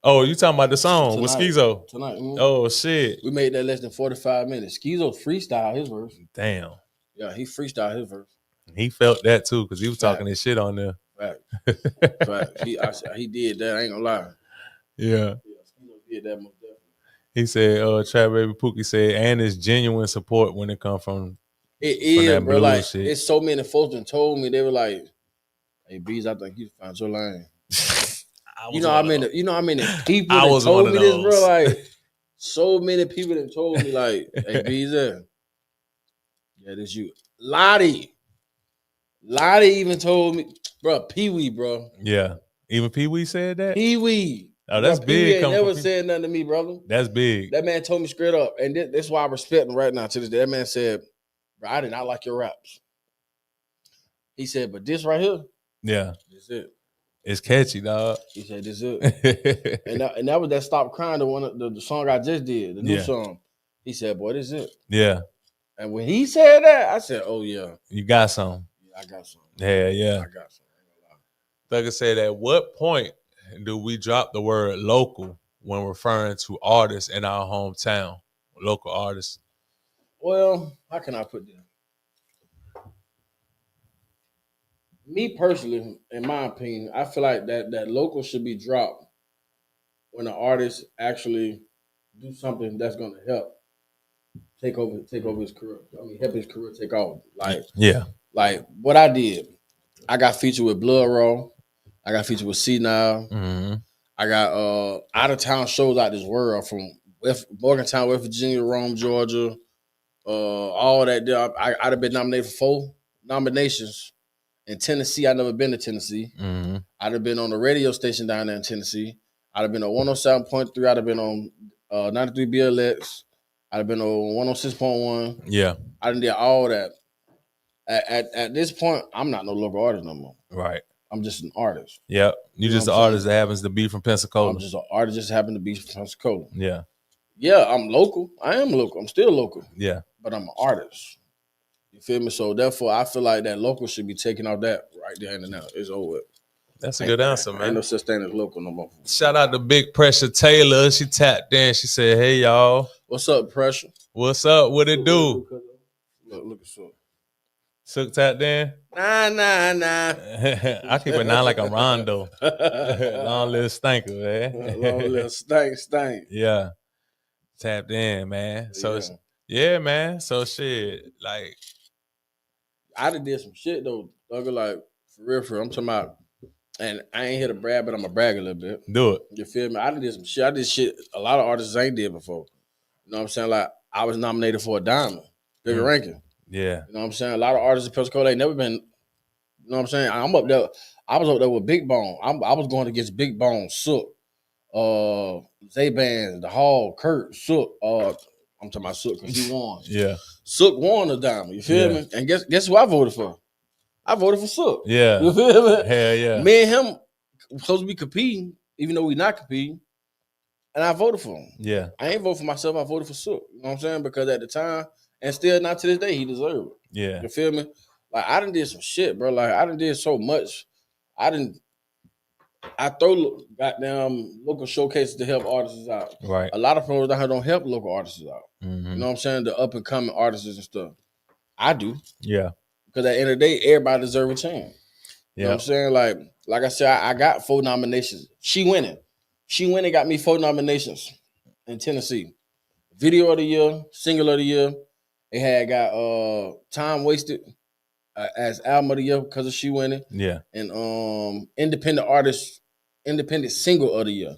Oh, you talking about the song with Schizo? Tonight. Mm-hmm. Oh, shit. We made that less than 45 minutes. Schizo freestyle his verse. Damn. Yeah, he freestyled his verse. He felt that too, because he was talking his shit on there. Fact. Fact. He did that. I ain't gonna lie. Yeah. Schizo did that most definitely. He said, Trap Baby Pookie said, and it's genuine support when it comes from it is, that bro. Like, shit. it's so many folks that told me, they were like, hey, Beezy, I think you found your lane. You know how many people that told me this, bro? Like, so many people that told me, like, hey, Beezy, yeah, this you. Lottie even told me, bro, Pee-wee, bro. Yeah. Even Pee-wee said that? Pee-wee. Oh, that's bro, big. Pee-wee ain't never said nothing to me, brother. That's big. That man told me straight up. And that's why I respect him right now to this day. That man said, bro, I did not like your raps. He said, but this right here, yeah, this it. It's catchy, dog. He said, this it. and that was that Stop Crying, the song I just did, the new song. He said, boy, this it. Yeah. And when he said that, I said, oh, yeah. You got some. Yeah, I got some. Yeah. I got some. Thugger said, at what point do we drop the word local when referring to artists in our hometown, local artists? Well, how can I put this? Me personally, in my opinion, I feel like that local should be dropped when an artist actually do something that's going to help take over his career. I mean, help his career take off. Like what I did. I got featured with Blood Raw. I got featured with C Now. Mm-hmm. I got out of town shows out this world from Morgantown, West Virginia, Rome, Georgia, all that. I'd have been nominated for 4 nominations. In Tennessee, I'd never been to Tennessee. Mm-hmm. I'd have been on the radio station down there in Tennessee. I'd have been on 107.3. I'd have been on 93 BLX. I'd have been on 106.1. Yeah. I did all that. At this point, I'm not no local artist no more. Right. I'm just an artist. Yep. You're just an artist that happens to be from Pensacola. I'm just an artist just happen to be from Pensacola. Yeah. Yeah, I'm local. I am local. I'm still local. Yeah. But I'm an artist. You feel me? So therefore, I feel like that local should be taking off that right there and now. It's over. That's a good answer, man. Ain't no such thing as local no more. Shout out to Big Pressure Taylor. She tapped in. She said, hey, y'all. What's up, Pressure? What's up? What it do? Look at Sook. Sook tapped in? Nah. I keep it 9 like a rondo. Long little stinker, man. Long little stank. Yeah. Tapped in, man. So, yeah, man. So, shit, like. I done did some shit, though. Like, for real. I'm talking about, and I ain't here to brag, but I'm going to brag a little bit. Do it. You feel me? I done did some shit. I did shit a lot of artists ain't did before. You know what I'm saying? Like, I was nominated for a diamond, bigger ranking. Yeah. You know what I'm saying? A lot of artists in Pensacola ain't never been, you know what I'm saying? I'm up there. I was up there with Big Bone. I was going against Big Bone, Sook, Zay-Bands, The Hall, Kurt, Sook. I'm talking about Sook because he won. Yeah. Sook won the diamond. You feel me? And guess who I voted for? I voted for Sook. Yeah. You feel me? Hell yeah. Me and him supposed to be competing, even though we not competing. And I voted for him. Yeah. I ain't vote for myself. I voted for Sook. You know what I'm saying? Because at the time, and still not to this day, he deserved it. Yeah. You feel me? Like I done did some shit, bro. Like I done did so much. I throw goddamn local showcases to help artists out. Right. A lot of folks down here don't help local artists out. Mm-hmm. You know what I'm saying? The up and coming artists and stuff. I do. Yeah. Because at the end of the day, everybody deserves a chance. You know what I'm saying? Like I said, I got 4 nominations. She winning. Got me 4 nominations in Tennessee. Video of the year, single of the year. It had got Time Wasted as album of the year because of She Winning. Yeah. And independent single of the year.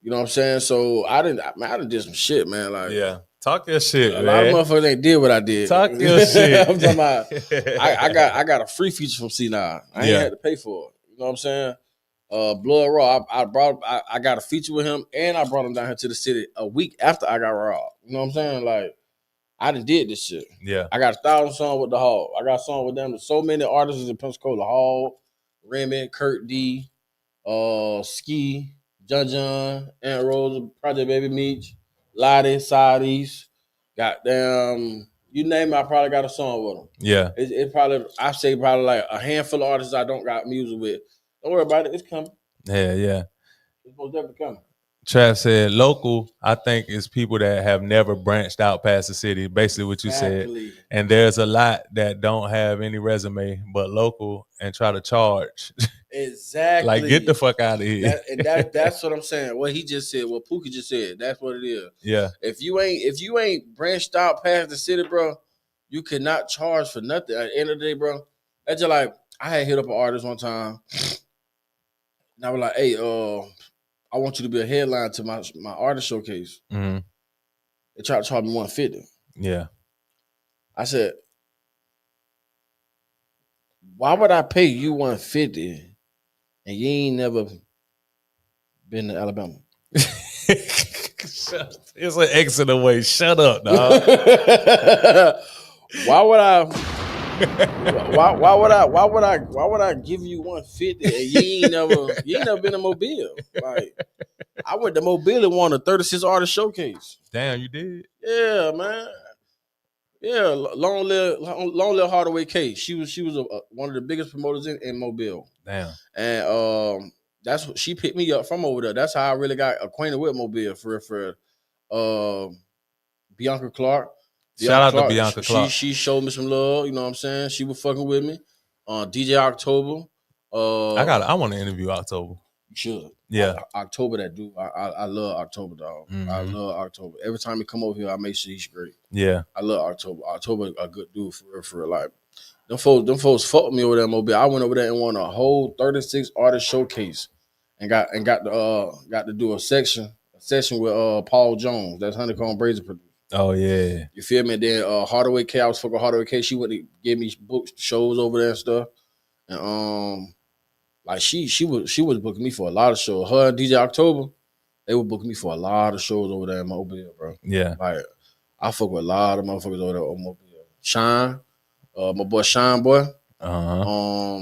You know what I'm saying? So I done did some shit, man. Like Yeah. Talk your shit, a man. lot of motherfuckers ain't did what I did. Talk your shit. I'm talking about I got a free feature from C9. I ain't had to pay for it. You know what I'm saying? Blood Raw. I got a feature with him and I brought him down here to the city a week after I got raw. You know what I'm saying? Like I done did this shit. Yeah. I got 1,000 songs with the Hall. I got songs with them. So many artists in Pensacola. Hall, Remy, Kurt D, Ski, John, Aunt Rose, Project Baby Meech, Lottie, Saudis, goddamn, you name it, I probably got a song with them. Yeah. It probably, I say probably like a handful of artists I don't got music with. Don't worry about it. It's coming. Yeah. It's most definitely coming. Trav said local, I think, is people that have never branched out past the city, basically what you said. And there's a lot that don't have any resume but local and try to charge. Exactly. Like, get the fuck out of here. That's what I'm saying. What he just said, what Pookie just said, that's what it is. Yeah. If you ain't branched out past the city, bro, you cannot charge for nothing. At the end of the day, bro, that's just like I had hit up an artist one time, and I was like, "Hey, I want you to be a headline to my artist showcase." Mm-hmm. They tried to charge me $150. Yeah. I said, "Why would I pay you $150 and you ain't never been to Alabama?" It's an exit away. Shut up, dog. Why would I give you $150 and you ain't never been to Mobile? Like I went to Mobile and won a 36 artist showcase. Damn, you did? Yeah, man. Yeah, long live Hardaway K. She was one of the biggest promoters in Mobile. Damn. And that's what she picked me up from over there. That's how I really got acquainted with Mobile for Bianca Clark. Shout out to Bianca Clark. She showed me some love. You know what I'm saying? She was fucking with me. DJ October. I want to interview October. You should. Yeah. October, that dude. I love October, dog. Mm-hmm. I love October. Every time he come over here, I make sure he's great. Yeah. I love October. October a good dude for real. Like them folks fucked with me over there in Mobile. I went over there and won a whole 36 artist showcase and got to do a session with Paul Jones. That's Honeycomb Brazen producer. Oh yeah. You feel me? And then Hardaway K, I was fucking Hardaway K. She went to give me books, shows over there and stuff. And like she was booking me for a lot of shows. Her and DJ October, they were booking me for a lot of shows over there in Mobile, bro. Yeah. Like I fuck with a lot of motherfuckers over there on Mobile. Shine, my boy Shine boy. Uh-huh.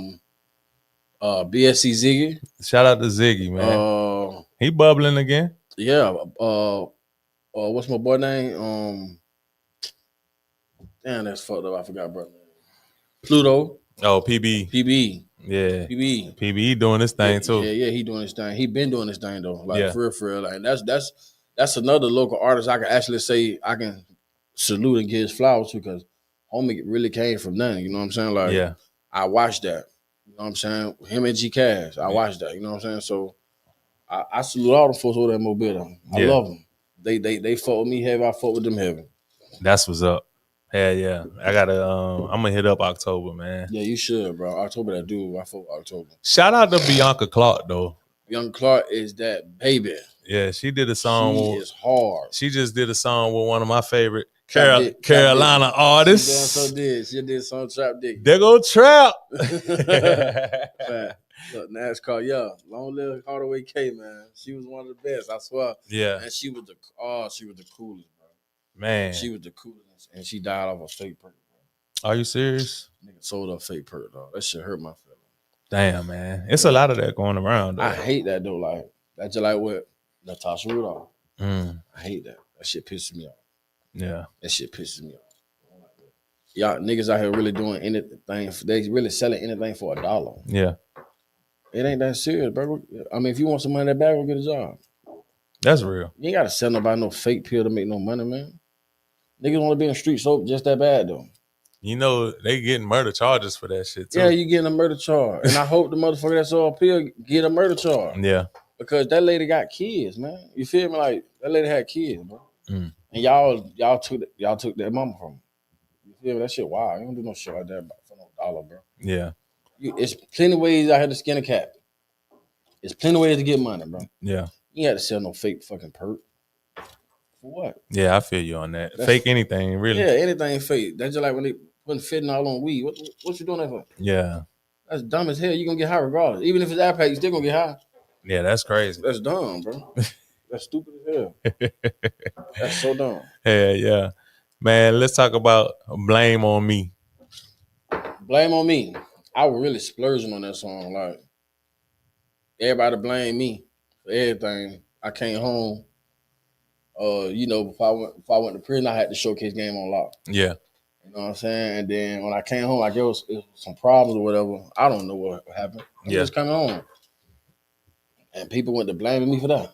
BSC Ziggy. Shout out to Ziggy, man. He bubbling again. Yeah. What's my boy name? Damn, that's fucked up. I forgot brother name. Pluto. Oh, PB. Yeah. PB doing his thing too. Yeah, he doing his thing. He been doing his thing though. Like for real. Like that's another local artist I can actually say I can salute and give his flowers to because homie really came from nothing. You know what I'm saying? Like I watched that. You know what I'm saying? Him and G Cash. I watched that. You know what I'm saying? So I salute all the folks over there in Mobile. I love them. They fought with me heavy. I fought with them heavy. That's what's up. Hell yeah. I gotta I'm gonna hit up October, man. Yeah, you should, bro. October that dude. I fought with October. Shout out to Bianca Clark though. Bianca Clark is that baby. Yeah, she did a song. She is hard. She just did a song with one of my favorite Carolina artists. She did some Trap Dick. There go Trap. Look, NASCAR, long live Hardaway K, man. She was one of the best, I swear. Yeah. And she was the coolest, bro. Man. She was the coolest. And she died off a fake perk, bro. Are you serious? Nigga sold her fake perk, dog. That shit hurt my feelings. Damn, man. It's a lot of that going around, though. I hate that, though. Like, that's just like what Natasha Rudolph. I hate that. That shit pisses me off. Yeah. That shit pisses me off. Y'all niggas out here really doing anything. They really selling anything for $1. Yeah, It ain't that serious, bro. I mean, if you want some money in that bag, go get a job. that's real. You ain't gotta sell nobody no fake pill to make no money, man. Niggas want to be in street soap just that bad though. You know they getting murder charges for that shit too. Yeah, you getting a murder charge, and I hope the motherfucker that's on pill get a murder charge. Yeah, Because that lady got kids, man. You feel me? Like that lady had kids, bro. Mm. And y'all took that mama from her. You feel me? That shit wild. You don't do no shit like that for no $1, bro. yeah, It's plenty of ways out here to skin a cat. It's plenty of ways to get money, bro. yeah, You ain't had to sell no fake fucking perk. For what? yeah. I feel you on that. Fake anything, really. Yeah, anything fake. That's just like when they putting fentanyl on weed. What you doing that for? Yeah, That's dumb as hell. You gonna get high regardless. Even if it's iPad, you still gonna get high. yeah. That's crazy. That's dumb, bro. That's stupid as hell. That's so dumb. Yeah. Man, let's talk about Blame on Me. Blame on me. I was really splurging on that song. Like everybody blame me for everything. I came home. Before I went to prison, I had to showcase game on lock. Yeah, You know what I'm saying? And then when I came home, like it was some problems or whatever. I don't know what happened. I Yeah. just coming home. And people went to blaming me for that.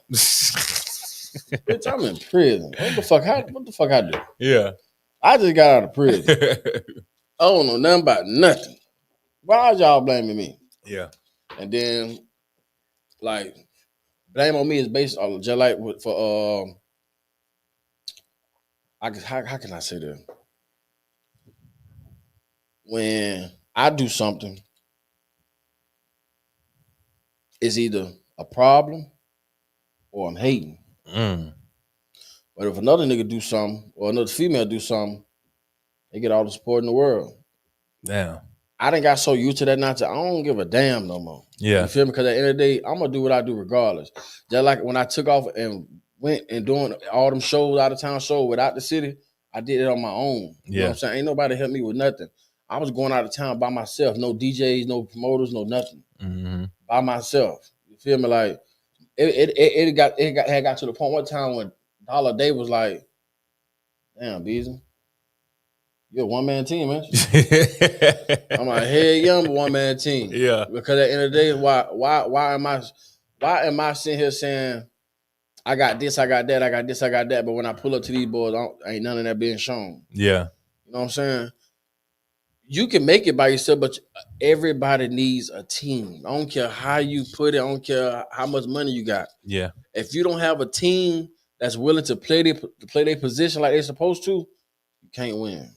Bitch, I'm in prison. What the fuck I do? yeah. I just got out of prison. I don't know nothing about nothing. Why y'all blaming me? Yeah, And then, like, blame on me is based on just like for how can I say that? When I do something, it's either a problem or I'm hating. Mm. But if another nigga do something or another female do something, they get all the support in the world. Damn. I done got so used to that I don't give a damn no more. Yeah, You feel me? Because at the end of the day, I'm gonna do what I do regardless. Just like when I took off and went and doing all them shows, out of town shows without the city, I did it on my own. You know what I'm saying? Ain't nobody help me with nothing. I was going out of town by myself, no DJs, no promoters, no nothing. Mm-hmm. By myself. You feel me? Like it got to the point one time when Dollar Day was like, damn, Beezy, you're a one-man team, man. I'm like, hell yeah, I'm a one-man team. Yeah. Because at the end of the day, why am I sitting here saying I got this, I got that, I got this, I got that, but when I pull up to these boys, ain't none of that being shown. Yeah. You know what I'm saying? You can make it by yourself, but everybody needs a team. I don't care how you put it. I don't care how much money you got. Yeah. If you don't have a team that's willing to play their position like they're supposed to, you can't win.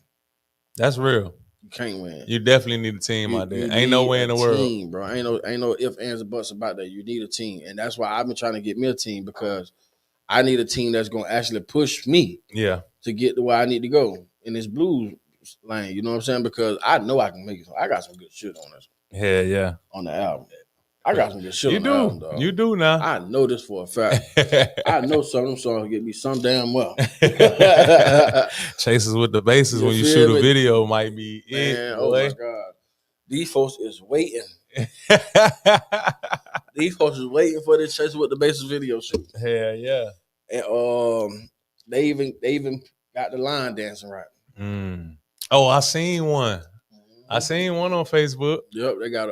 That's real. You can't win. You definitely need a team out there. Ain't no way in the world, bro. Ain't no ifs, ands, or buts about that. You need a team, and that's why I've been trying to get me a team because I need a team that's gonna actually push me. Yeah. To get to where I need to go in this blues lane. You know what I'm saying? Because I know I can make it. I got some good shit on this. Hell yeah. On the album. I got some good shit on the album, dog. You do now. I know this for a fact. I know some of them songs get me some damn well. Chases with the bases when you shoot a video might be Man, oh my God. These folks is waiting. These folks is waiting for this Chases with the Bases video shoot. Hell yeah. And they even got the line dancing right. Mm. Oh, I seen one. I seen one on Facebook. Yep, they got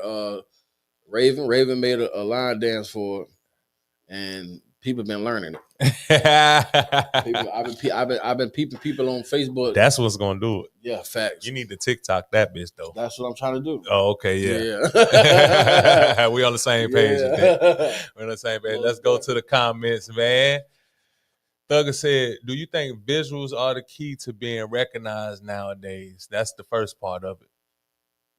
Raven. Raven made a line dance for it, and people been learning it. I've been peeping people on Facebook. That's what's gonna do it. Yeah, facts. You need to TikTok that bitch though. That's what I'm trying to do. Oh, okay, yeah. We on the same page. Yeah. We're on the same page. Let's go to the comments, man. Thugger said, "Do you think visuals are the key to being recognized nowadays?" That's the first part of it.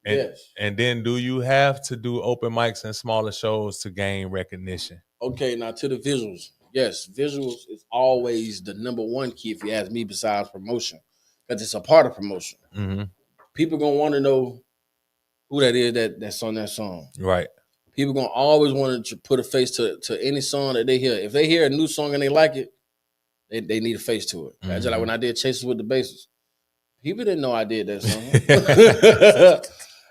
And, yes. And then do you have to do open mics and smaller shows to gain recognition? Okay, now to the visuals. Yes, visuals is always the number one key if you ask me besides promotion. Because it's a part of promotion. Mm-hmm. People going to want to know who that is that's on that song. Right. People going to always want to put a face to any song that they hear. If they hear a new song and they like it, they need a face to it. Mm-hmm. Just like when I did Chases with the Bases. People didn't know I did that song.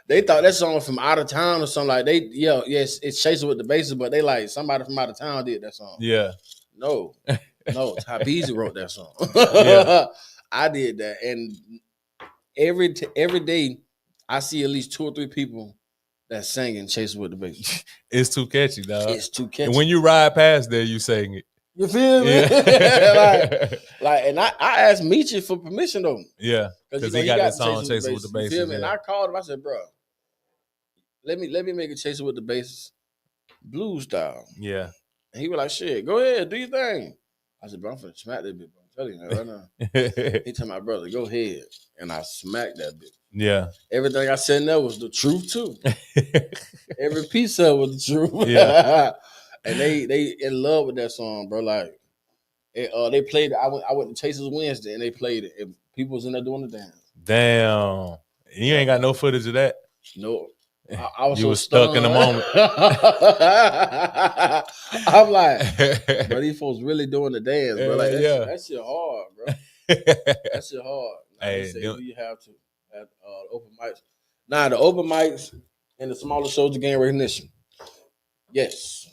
They thought that song was from out of town or something like yes, it's Chases with the Bases, but they like somebody from out of town did that song. Yeah. No, Beezy wrote that song. Yeah. I did that. And every day, I see at least 2 or 3 people that singing "Chasing with the Bass." It's too catchy, dog. It's too catchy. And when you ride past there, you sing it. You feel me? Yeah. and I asked Meechy for permission though. Yeah, because he got that song "Chasing with the Bass." You feel me? And I called him. I said, "Bro, let me make a Chasing with the Bass blues style." Yeah. And he was like, "Shit, go ahead, do your thing." I said, "Bro, I'm finna smack that bitch. Bro. I'm telling you that right now." He told my brother, "Go ahead," and I smacked that bitch. Yeah. Everything I said in there was the truth too. Every piece of it was the truth. Yeah. And they in love with that song, bro. Like they played it. I went to Chasers Wednesday and they played it. And people was in there doing the dance. Damn. You ain't got no footage of that? No. I was you so was stuck in the moment. I'm like, bro, these folks really doing the dance, bro. Like that shit hard, bro. That shit hard. Hey, say, do you have to at open mics? Nah, the open mics and the smaller shows to gain recognition. Yes.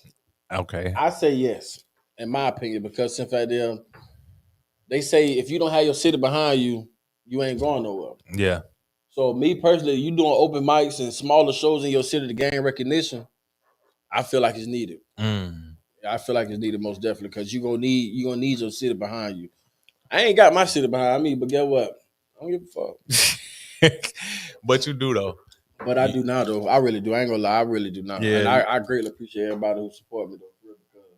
Okay. I say yes, in my opinion, because in fact they say if you don't have your city behind you, you ain't going nowhere. Yeah. So me personally, you doing open mics and smaller shows in your city to gain recognition, I feel like it's needed. I feel like it's needed most definitely because you gonna need your city behind you. I ain't got my city behind me, but guess what? I don't give a fuck. But you do though. But I do now though. I really do. I ain't gonna lie. I really do now. Yeah. And I greatly appreciate everybody who support me though. Because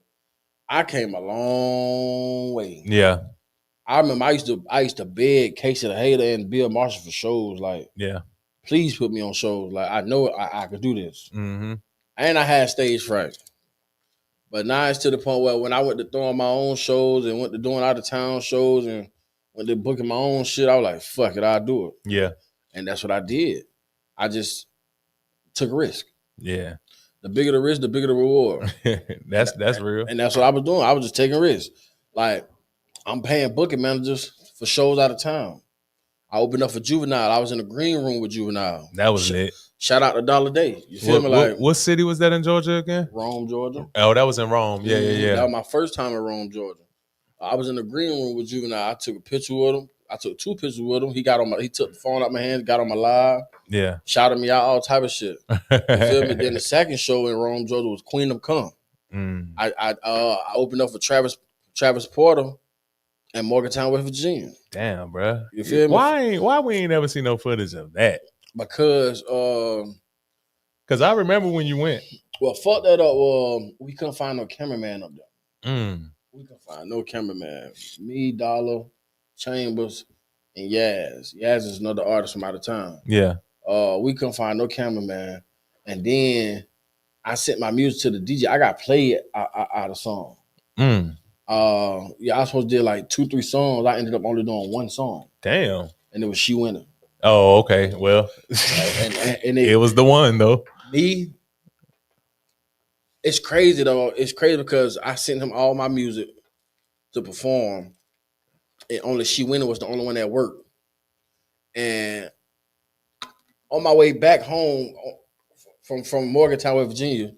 I came a long way. Yeah. I remember I used to beg Casey the Hater and Bill Marshall for shows. Like, yeah, please put me on shows. Like, I know I could do this. Mm-hmm. And I had stage fright. But now it's to the point where when I went to throwing my own shows and went to doing out of town shows and went to booking my own shit, I was like, fuck it, I'll do it. Yeah. And that's what I did. I just took a risk. Yeah. The bigger the risk, the bigger the reward. that's real. And that's what I was doing. I was just taking risks. Like, I'm paying booking managers for shows out of town. I opened up for Juvenile. I was in the green room with Juvenile. That was lit. Shout out to Dollar Day. You feel me? Like, what city was that in Georgia again? Rome, Georgia. Oh, that was in Rome. Yeah. That was my first time in Rome, Georgia. I was in the green room with Juvenile. I took a picture with him. I took 2 pictures with him. He took the phone out my hand, got on my live. Yeah. Shouted me out, all type of shit. You feel me? Then the second show in Rome, Georgia was Queen of Come. I opened up for Travis Porter in Morgantown, West Virginia. Damn, bro. You feel me? Why we ain't never seen no footage of that? Because I remember when you went. Well, fuck that up. We couldn't find no cameraman up there. We couldn't find no cameraman. Me, Dollar, Chambers, and Yaz. Yaz is another artist from out of town. Yeah. We couldn't find no cameraman. And then I sent my music to the DJ. I got played out of song. I was supposed to do like 2-3 songs. I ended up only doing 1 song. Damn. And it was She Winner. Oh, okay. Well, and it was the one though. Me. It's crazy though. It's crazy because I sent him all my music to perform. And only She Winner was the only one that worked. And on my way back home from Morgantown, West Virginia,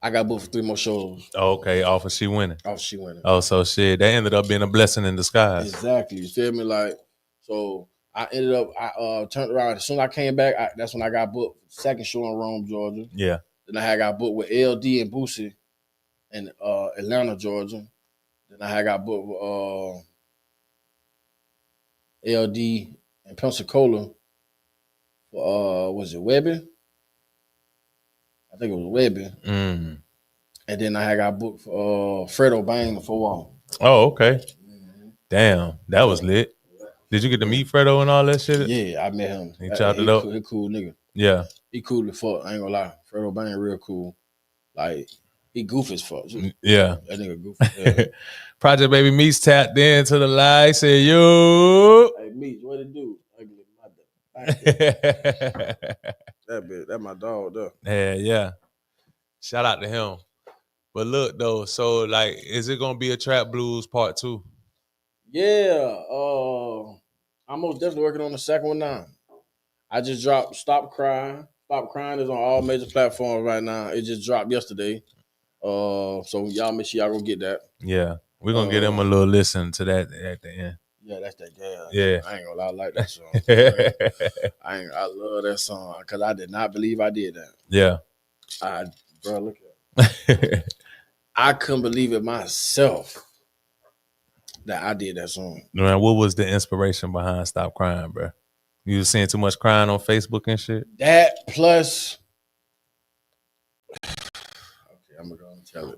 I got booked for 3 more shows. Oh, okay, off of She Winning. Off She Winning. Oh, so shit, that ended up being a blessing in disguise. Exactly. You feel me? Like, so I ended up, I turned around. As soon as I came back, that's when I got booked. Second show in Rome, Georgia. Yeah. Then I had got booked with LD and Boosie in Atlanta, Georgia. Then I had got booked with LD in Pensacola. Was it Webby? I think it was Webby. And then I had got booked for Fredo Bang for Wall. Oh, okay. Damn, that was lit. Did you get to meet Fredo and all that shit? Yeah, I met him. He chopped it up. He cool nigga. Yeah. He cool as fuck. I ain't gonna lie. Fredo Bang real cool. Like, he goofy as fuck. Yeah. That nigga goofy. Yeah. Project Baby Meats tapped in to the live. Say, yo. Hey, Meats, what it do? That my dog, though. Yeah. Shout out to him. But look, though, so, like, is it going to be a Trap Blues Part 2? Yeah. I'm most definitely working on the second one now. I just dropped Stop Crying. Stop Crying is on all major platforms right now. It just dropped yesterday. So y'all make sure y'all go get that. Yeah. We're going to get him a little listen to that at the end. Yeah, that's that gas. Yeah. I ain't gonna lie, I like that song. I love that song because I did not believe I did that. Yeah. Bro, look at it. I couldn't believe it myself that I did that song. Man, what was the inspiration behind Stop Crying, bro? You was seeing too much crying on Facebook and shit? That plus, okay, I'm gonna go and tell it.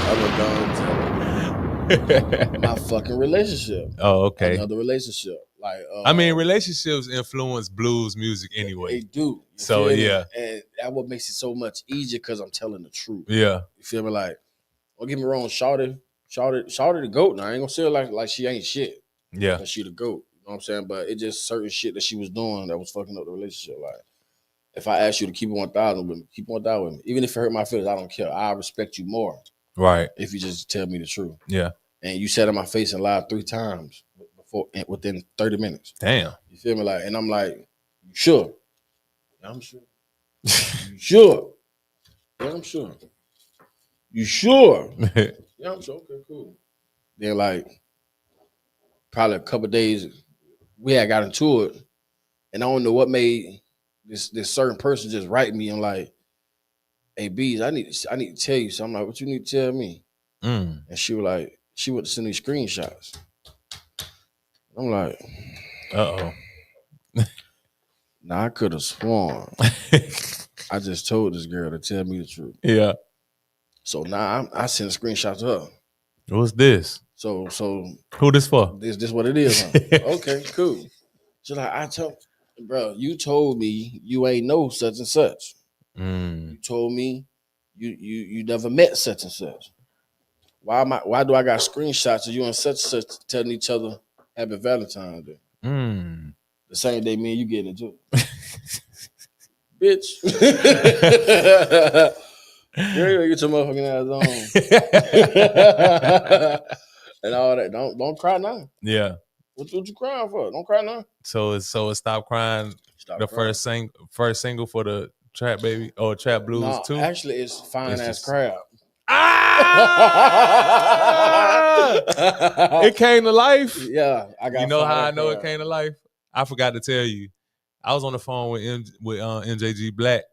I'm gonna go and tell it. My fucking relationship. Oh, okay. Another relationship. Like, I mean, relationships influence blues music anyway. They do. So yeah, and that what makes it so much easier because I'm telling the truth. Yeah. You feel me? Like, don't get me wrong, Shawty the goat. Now I ain't gonna say her like she ain't shit. Yeah. But she the goat. You know what I'm saying? But it just certain shit that she was doing that was fucking up the relationship. Like, if I ask you to keep it 1,000 with me, keep it 1,000 with me. Even if it hurt my feelings, I don't care. I respect you more. Right. If you just tell me the truth. Yeah. And you said in my face and lied 3 times within 30 minutes. Damn. You feel me? Like, and I'm like, you sure? Yeah, I'm sure. You sure? Yeah, I'm sure. You sure? Yeah, I'm sure. Okay, cool. Then like probably a couple of days, we had got into it, and I don't know what made this certain person just write me and like, hey Bees, I need to tell you something. I'm like, what you need to tell me? And she was like, she would send me screenshots. I'm like, nah, I could have sworn. I just told this girl to tell me the truth. Yeah. So now I send a screenshot to her. What's this? So who this for? This what it is, huh? Okay, cool. So like I told, bro, you told me you ain't know such and such. You told me you never met such and such. Why do I got screenshots of you and such telling each other Happy Valentine's Day? The same day me and you getting into it. Bitch. Girl, get your motherfucking ass on. And all that. Don't cry now. Yeah. What you crying for? Don't cry now. So it's Stop Crying. Stop crying. First single for the Trap Baby or Trap Blues too. Actually, it's Fine Ass Crab. It came to life. Yeah, I got. You know how I know it came to life? I forgot to tell you. I was on the phone with MJG Black.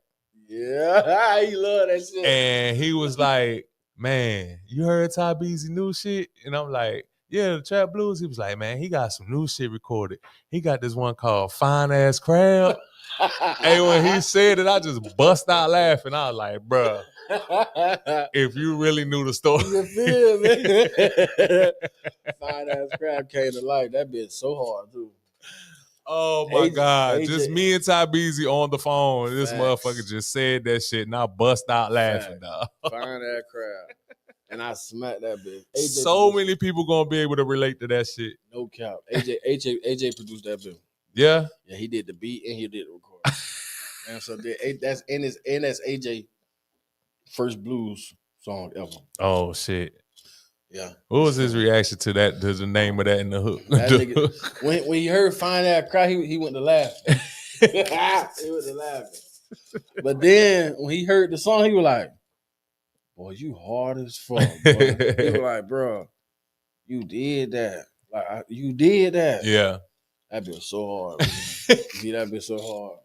Yeah, he love that shit. And he was like, "Man, you heard Ty Beezy new shit?" And I'm like, "Yeah, the Trap Blues." He was like, "Man, he got some new shit recorded. He got this one called Fine Ass Crab." And when he said it, I just bust out laughing. I was like, "Bruh, if you really knew the story." You feel me? Fine Ass Crab came to life. That bitch so hard too. Oh my God. Just me and Ty Beezy on the phone. This motherfucker just said that shit and I bust out laughing, dog. Fine Ass Crab. And I smacked that bitch. So many people gonna be able to relate to that shit. No cap. AJ produced that bitch. Yeah? Yeah, he did the beat and he did the recording. And so that's AJ first blues song ever. Oh shit. Yeah. What was his reaction to that? To the name of that in the hook? That nigga, when he heard Fine Ass Cry, he went to laughing. He went to laughing. But then when he heard the song, he was like, "Boy, you hard as fuck, boy." He was like, "Bro, you did that. Like you did that." Yeah. That bitch so hard. That bitch so hard.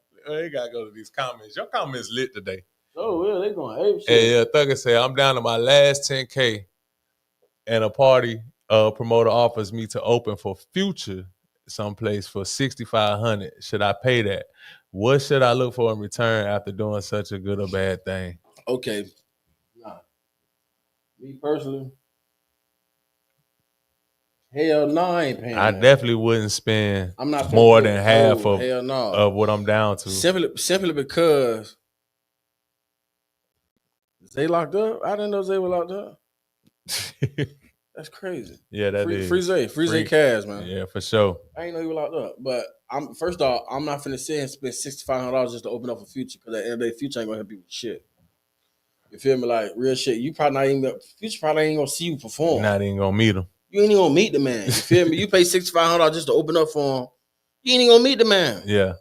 You gotta go to these comments. Your comments lit today. Oh, yeah, they going ape shit. Hey, yeah, Thugger said, "I'm down to my last 10K. And a party promoter offers me to open for Future someplace for $6,500. Should I pay that? What should I look for in return after doing such a good or bad thing?" Okay. Nah. Me personally, hell no, I ain't paying. I definitely wouldn't spend I'm not more than half of what I'm down to. Simply because they locked up. I didn't know they were locked up. That's crazy. Yeah, that is. Free Zay cash, man. Yeah, for sure. I ain't know he was locked up. But I'm first off, I'm not finna sit and spend $6,500 just to open up a Future because at the end of the day, Future ain't gonna help you with shit. You feel me? Like real shit. You probably not even Future probably ain't gonna see you perform. You're not even gonna meet him. You ain't even gonna meet the man. You feel me? You pay $6,500 just to open up for him. You ain't even gonna meet the man. Yeah.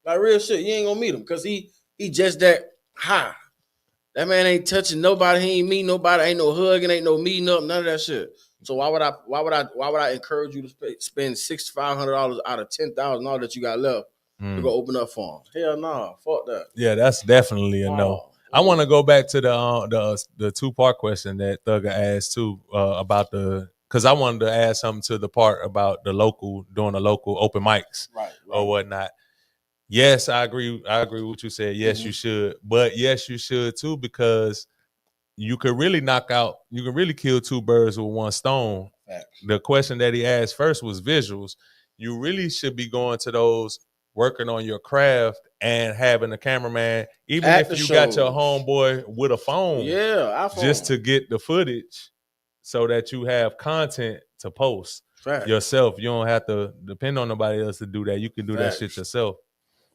Like real shit. You ain't gonna meet him because he just that high. That man ain't touching nobody. He ain't meeting nobody. Ain't no hugging. Ain't no meeting up. None of that shit. So why would I encourage you to spend $6,500 out of $10,000 that you got left to go open up for him? Hell no, nah, fuck that. Yeah, that's definitely a no. I want to go back to the 2-part question that Thugger asked too about because I wanted to add something to the part about doing the local open mics or whatnot. Yes, I agree. I agree with what you said. Yes, you should, but yes, you should too, because you can really kill two birds with one stone. The question that he asked first was visuals. You really should be going to those, working on your craft and having a cameraman, even if you got your homeboy with a phone, just to get the footage so that you have content to post yourself. You don't have to depend on nobody else to do that. You can do that shit yourself.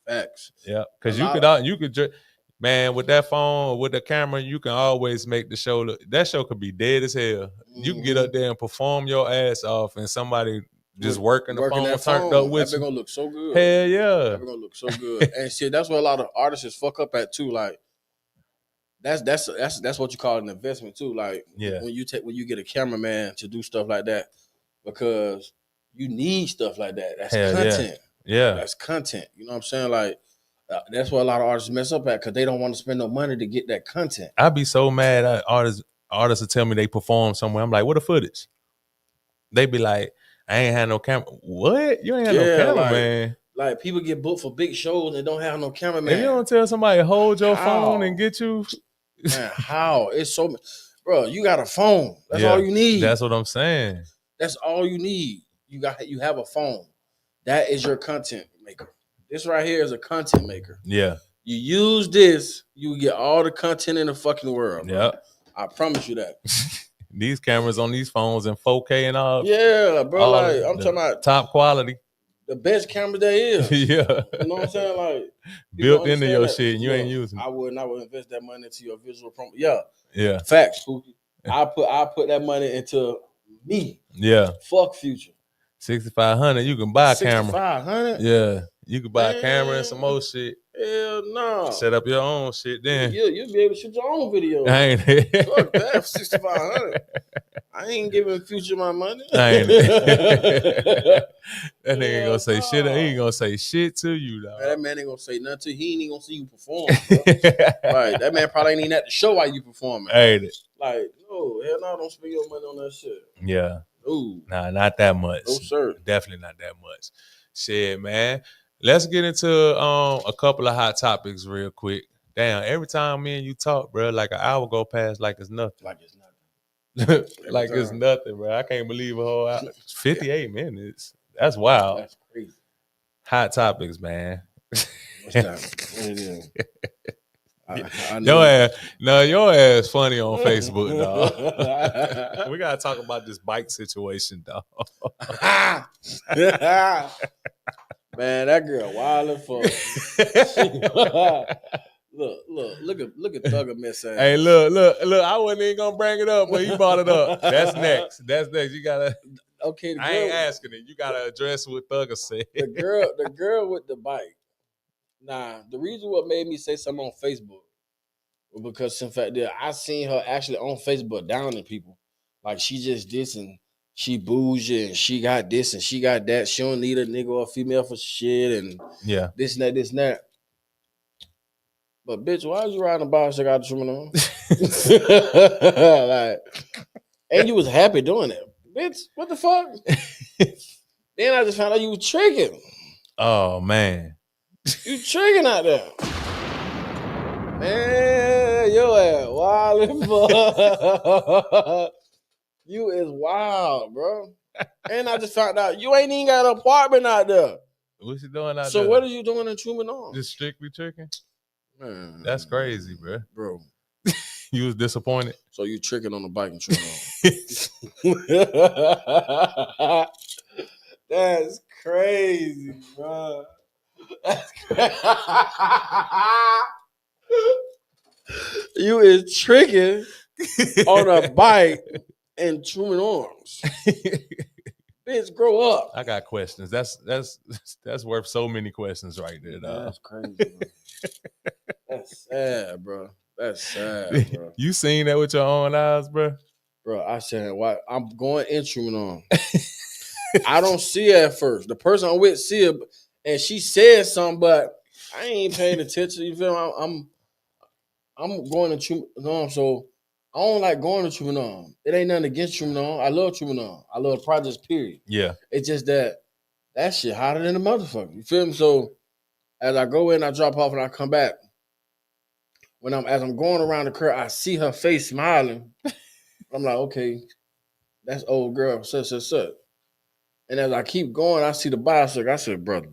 Facts. Yeah, because you could man, with that phone or with the camera, you can always make the show look. That show could be dead as hell. You can get up there and perform your ass off, and somebody just working the phone turned up with you. That gonna look so good. Hell yeah, that gonna look so good. And shit, that's what a lot of artists fuck up at too. Like that's what you call an investment too. Like when you get a cameraman to do stuff like that, because you need stuff like that. That's content. Yeah, that's content. You know what I'm saying? Like. That's what a lot of artists mess up at, because they don't want to spend no money to get that content. I'd be so mad at artists will tell me they perform somewhere. I'm like, what the footage? They be like, I ain't had no camera. What? You ain't had no camera, man. Like people get booked for big shows and don't have no cameraman. If you don't tell somebody hold your phone and get you, man, how? It's so, bro. You got a phone. That's all you need. That's what I'm saying. That's all you need. You have a phone. That is your content maker. This right here is a content maker. Yeah. You use this, you get all the content in the fucking world. Yeah. I promise you that. These cameras on these phones in 4K and all. Yeah, bro. Like I'm talking about top quality. The best camera there is. Yeah. You know what I'm saying? Like built into your shit and you ain't using it. I would invest that money into your visual promo. Yeah. Yeah. Facts, Pookie. I put that money into me. Yeah. Fuck Future. 6,500, you can buy a camera. 6,500? Yeah. You can buy a camera and some more shit. Hell no. Set up your own shit then. You'll be able to shoot your own video. I ain't fuck that, 6,500. I ain't giving Future my money. I ain't that nigga gonna say shit. He ain't gonna say shit to you, dog. Man, that man ain't gonna say nothing to you. He ain't even gonna see you perform. Right. That man probably ain't even at the show while you performing. Ain't it? Like, no, hell no, don't spend your money on that shit. Yeah. Ooh. Nah, not that much. No, sir. Definitely not that much. Shit, man. Let's get into a couple of hot topics real quick. Damn, every time me and you talk, bro, like an hour go past like it's nothing. Like it's nothing. Like it's nothing, bro. I can't believe a whole hour. 58 minutes. That's wild. That's crazy. Hot topics, man. What's that? What it is? I know. Your ass funny on Facebook, dog. We gotta talk about this bike situation, dog. Man, that girl wild as fuck. Look at Thugger Miss ass. Hey, look. I wasn't even gonna bring it up, but you brought it up. That's next. You gotta. Okay, I ain't asking it. You gotta address what Thugger said. The girl with the bike. Nah, the reason what made me say something on Facebook was because in fact that I seen her actually on Facebook downing people. Like she just this and she bougie and she got this and she got that. She don't need a nigga or a female for shit and this and that. But bitch, why is you riding a bicycle out the terminal? Like, and you was happy doing it. Bitch, what the fuck? Then I just found out you was tricking. Oh man. You tricking out there. Man, your ass wild as fuck. You is wild, bro. And I just found out you ain't even got an apartment out there. What you doing out there? So what are you doing in Truman on? Just strictly tricking? Man, that's crazy, bro. Bro. You was disappointed? So you tricking on the bike in Truman on. That's crazy, bro. That's crazy. You is tricking on a bike in Truman Arms. Bitch, grow up. I got questions. That's worth so many questions right there, dog. That's crazy, bro. That's sad, bro. That's sad, bro. You seen that with your own eyes, bro? Bro, I said, why? I'm going instrument on. I don't see her at first. The person I'm with see her, and she said something, but I ain't paying attention. You feel me? I'm going to Truman, so I don't like going to Truman. It ain't nothing against Truman. I love Truman. I love projects, period. Yeah. It's just that shit hotter than a motherfucker. You feel me? So as I go in, I drop off and I come back. As I'm going around the curve, I see her face smiling. I'm like, okay, that's old girl, such. And as I keep going, I see the bicycle. I said, brother,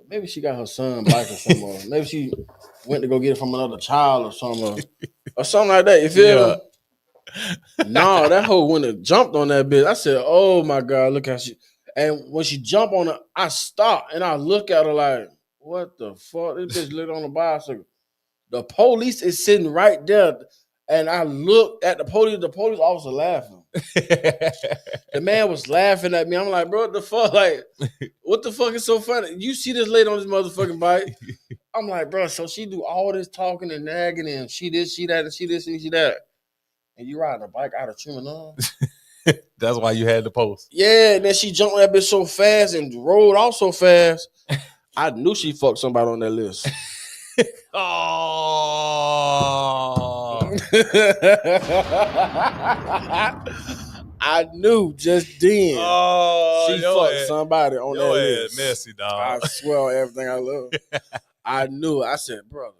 maybe she got her son bike or something. Maybe she went to go get it from another child or something. Or something like that. You feel me? No, that hoe went and jumped on that bitch. I said, oh my God, look how she. And when she jumped on it, I stopped and I look at her like, what the fuck? This bitch lit on the bicycle. The police is sitting right there. And I looked at the police officer laughing. The man was laughing at me. I'm like, bro, what the fuck? Like, what the fuck is so funny? You see this lady on this motherfucking bike? I'm like, bro, so she do all this talking and nagging and she this, she that, and she this, and she that. And you riding a bike out of Truman. That's why you had to post. Yeah, and then she jumped on that bitch so fast and rolled off so fast. I knew she fucked somebody on that list. Oh. I knew just then. Oh, she fucked somebody on that list. Messy, dog. I swear on everything I love. I knew. I said, brother,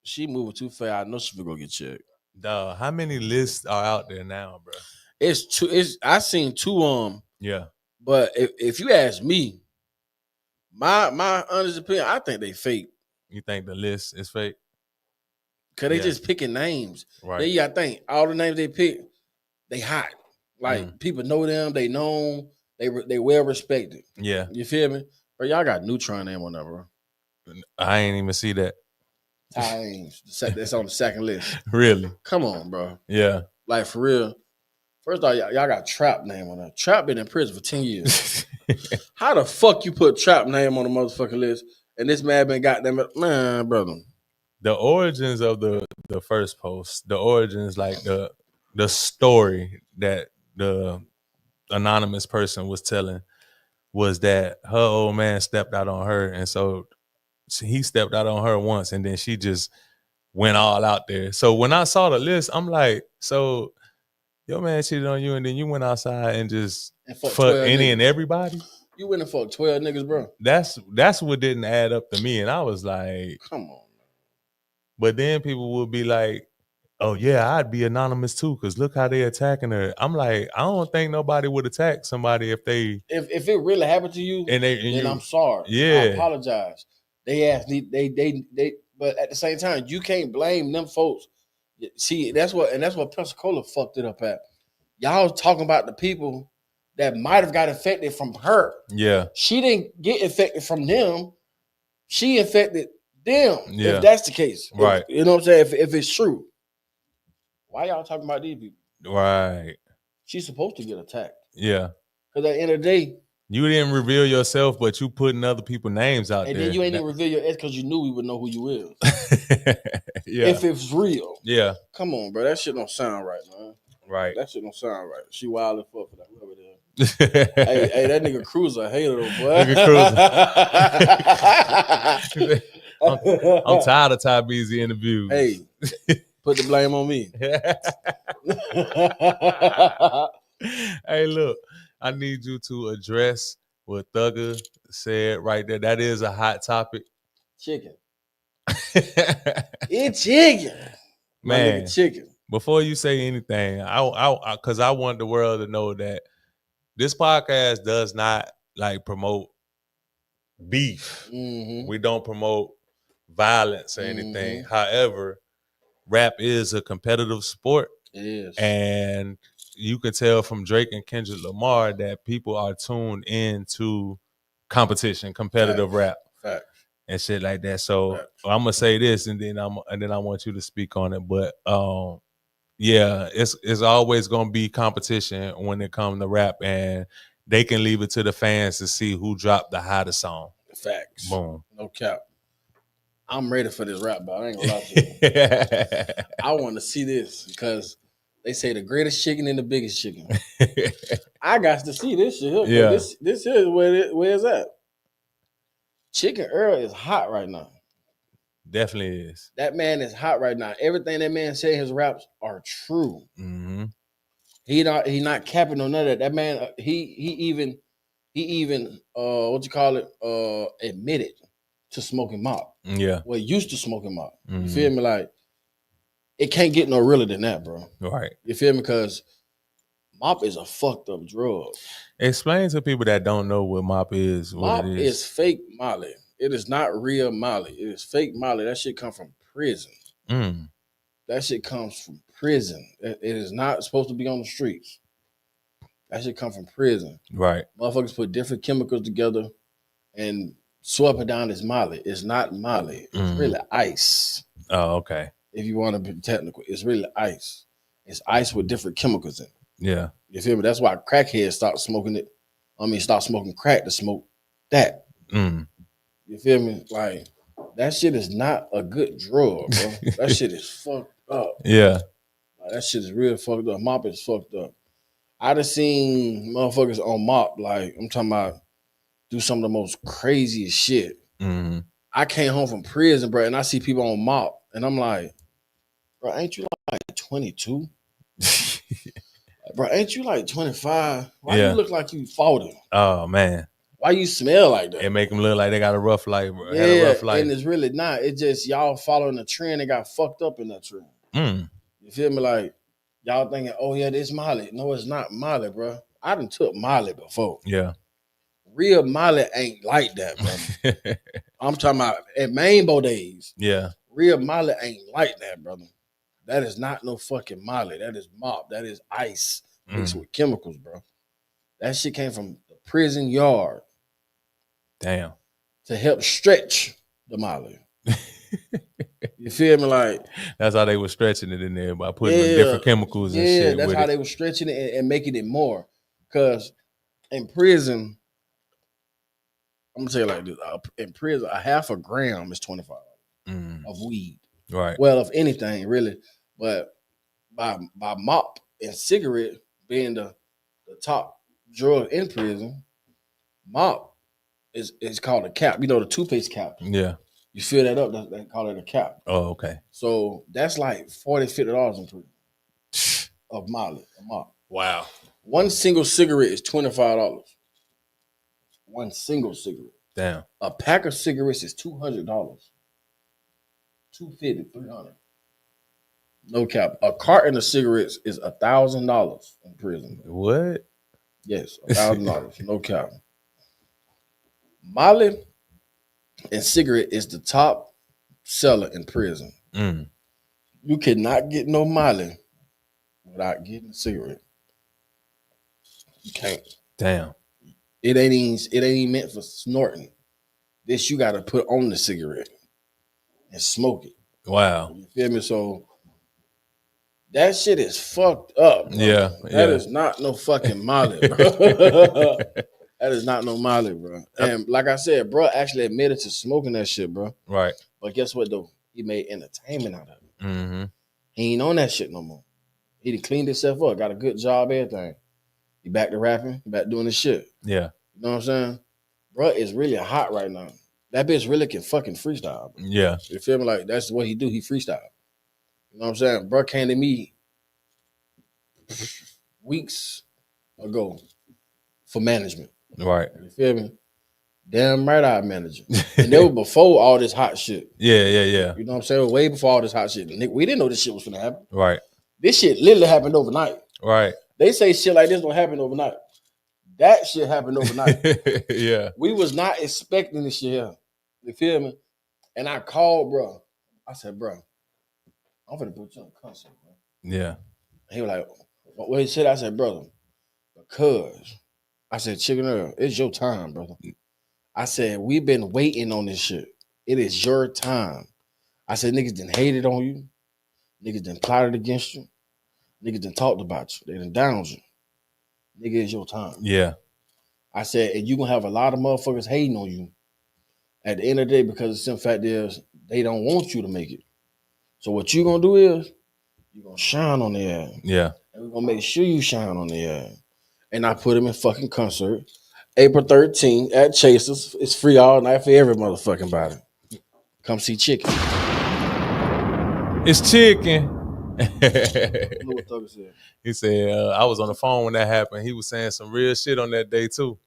she moving too fast. I know she will go get checked. Dog, how many lists are out there now, bro? It's two. I seen two. Yeah. But if you ask me, my honest opinion, I think they fake. You think the list is fake? Cause they just picking names. Right. I think all the names they pick, they hot. Like people know them, they known, they well respected. Yeah. You feel me? Bro, y'all got Neutron name on that, bro. I ain't even see that. That's on the second list. Really? Come on, bro. Yeah. Like for real. First off, y'all got Trap name on that. Trap been in prison for 10 years. How the fuck you put Trap name on the motherfucking list and this man been goddamn it? Man, brother. The origins of the first post, the origins, like the story that the anonymous person was telling was that her old man stepped out on her, and so he stepped out on her once, and then she just went all out there. So when I saw the list, I'm like, so your man cheated on you, and then you went outside and just fucked any and everybody? You went and fucked 12 niggas, bro. That's what didn't add up to me, and I was like, come on. But then people would be like, oh, yeah, I'd be anonymous too, because look how they attacking her. I'm like, I don't think nobody would attack somebody if they... If it really happened to you, then I'm sorry. Yeah. I apologize. They asked me, but at the same time, you can't blame them folks. See, that's what Pensacola fucked it up at. Y'all talking about the people that might have got infected from her. Yeah. She didn't get infected from them. She infected them, yeah. If that's the case. Right. You know what I'm saying? If it's true. Why y'all talking about these people? Right. She's supposed to get attacked. Yeah. Because at the end of the day, you didn't reveal yourself, but you putting other people's names out there. And then you ain't even reveal your ex because you knew we would know who you is. Yeah. If it's real. Yeah. Come on, bro. That shit don't sound right, man. Right. That shit don't sound right. She wild as fuck for that. Whoever it is. hey, that nigga Cruiser hater though, boy. Nigga Cruiser. I'm tired of Ty Beezy interviews. Hey, put the blame on me. Hey, look, I need you to address what Thugger said right there. That is a hot topic. Chicken. It's chicken. Man, chicken. Before you say anything, because I want the world to know that this podcast does not like promote beef. Mm-hmm. We don't promote violence or anything. Mm-hmm. However, rap is a competitive sport. It is. And you can tell from Drake and Kendrick Lamar that people are tuned into competition, competitive rap. Facts. And shit like that. So I'm gonna say this and then I want you to speak on it. But yeah, it's always gonna be competition when it comes to rap, and they can leave it to the fans to see who dropped the hottest song. Facts. Boom. No cap. I'm ready for this rap battle. I ain't gonna lie to you. I want to see this because they say the greatest chicken and the biggest chicken. I got to see this shit here. Yeah. This here is where it's at. Chicken Earl is hot right now. Definitely is. That man is hot right now. Everything that man say in his raps are true. Mm-hmm. He not capping on none of that. That man, he even what you call it, admitted to smoking mop. Yeah. Well, used to smoking mop. Mm-hmm. You feel me? Like, it can't get no realer than that, bro. Right. You feel me? Because mop is a fucked up drug. Explain to people that don't know what mop is. Mop what it is. fake Molly. It is not real Molly. It is fake Molly. That shit come from prison. Mm. That shit comes from prison. It is not supposed to be on the streets. That shit come from prison. Right. Motherfuckers put different chemicals together and swap it down as Molly. It's not Molly. It's really ice. Oh, okay. If you want to be technical, it's really ice. It's ice with different chemicals in it. Yeah. You feel me? That's why crackheads start smoking it. Start smoking crack to smoke that. Mm. You feel me? Like, that shit is not a good drug, bro. That shit is fucked up. Yeah. Like, that shit is real fucked up. Mop is fucked up. I done seen motherfuckers on mop, like, I'm talking about, do some of the most craziest shit. Mm-hmm. I came home from prison, bro, and I see people on mop, and I'm like, bro, ain't you like 22? Bro, ain't you like 25? Why you look like you 40? Oh, man. Why you smell like that? It make them look like they got a rough life, bro. Yeah, had a rough life. And it's really not. It's just y'all following a trend and got fucked up in that trend. Mm. You feel me? Like, y'all thinking, oh, yeah, this Molly. No, it's not Molly, bro. I done took Molly before. Yeah. Real Molly ain't like that, bro. I'm talking about at Mainbow days. Yeah. Real Molly ain't like that, brother. That is not no fucking Molly. That is mop. That is ice mixed with chemicals, bro. That shit came from the prison yard. Damn. To help stretch the Molly. You feel me? Like, that's how they were stretching it in there by putting different chemicals and shit. Yeah, that's how they were stretching it and making it more. Because in prison, I'm gonna tell you like this: in prison, a half a gram is $25 of weed. Right. Well, of anything really, but by mop and cigarette being the top drug in prison, mop is called a cap. You know, the toothpaste cap. Yeah. You fill that up, they call it a cap. Oh, okay. So that's like $40, $50 in prison of Molly, a mop. Wow. One single cigarette is $25. One single cigarette. Damn. A pack of cigarettes is $200. $250, $300. No cap. A carton of cigarettes is $1,000 in prison. What? Yes, $1,000. No cap. Molly and cigarette is the top seller in prison. Mm. You cannot get no Molly without getting a cigarette. You can't. Damn. It ain't even meant for snorting. This you got to put on the cigarette and smoke it. Wow. You feel me? So that shit is fucked up, bro. Yeah. That is not no fucking Molly, bro. That is not no Molly, bro. And like I said, bro actually admitted to smoking that shit, bro. Right. But guess what, though? He made entertainment out of it. Mm-hmm. He ain't on that shit no more. He done cleaned himself up, got a good job, everything. He back to rapping, back doing his shit. Yeah. You know what I'm saying? Bro is really hot right now. That bitch really can fucking freestyle, bro. Yeah. You feel me? Like, that's what he do. He freestyle. You know what I'm saying? Bro came to me weeks ago for management. Right. You feel me? Damn right I manage it. And they were before all this hot shit. Yeah. You know what I'm saying? Way before all this hot shit. We didn't know this shit was gonna happen. Right. This shit literally happened overnight. Right. They say shit like this don't happen overnight. That shit happened overnight. Yeah. We was not expecting this shit here. You feel me? And I called, bro. I said, bro, I'm finna put you on concert, bro. Yeah. He was like, what he said? I said, brother, because I said, Chicken Earl, it's your time, brother. I said, we've been waiting on this shit. It is your time. I said, niggas done hated on you. Niggas done plotted against you. Niggas done talked about you. They done downed you. Nigga, it's your time. Yeah. I said, and you gonna have a lot of motherfuckers hating on you at the end of the day because the simple fact is they don't want you to make it. So what you gonna do is you gonna shine on their ass. Yeah. And we're gonna make sure you shine on their ass. And I put him in fucking concert. April 13th at Chasers. It's free all night for every motherfucking body. Come see Chicken. It's chicken. What Thugger said? He said, I was on the phone when that happened. He was saying some real shit on that day too.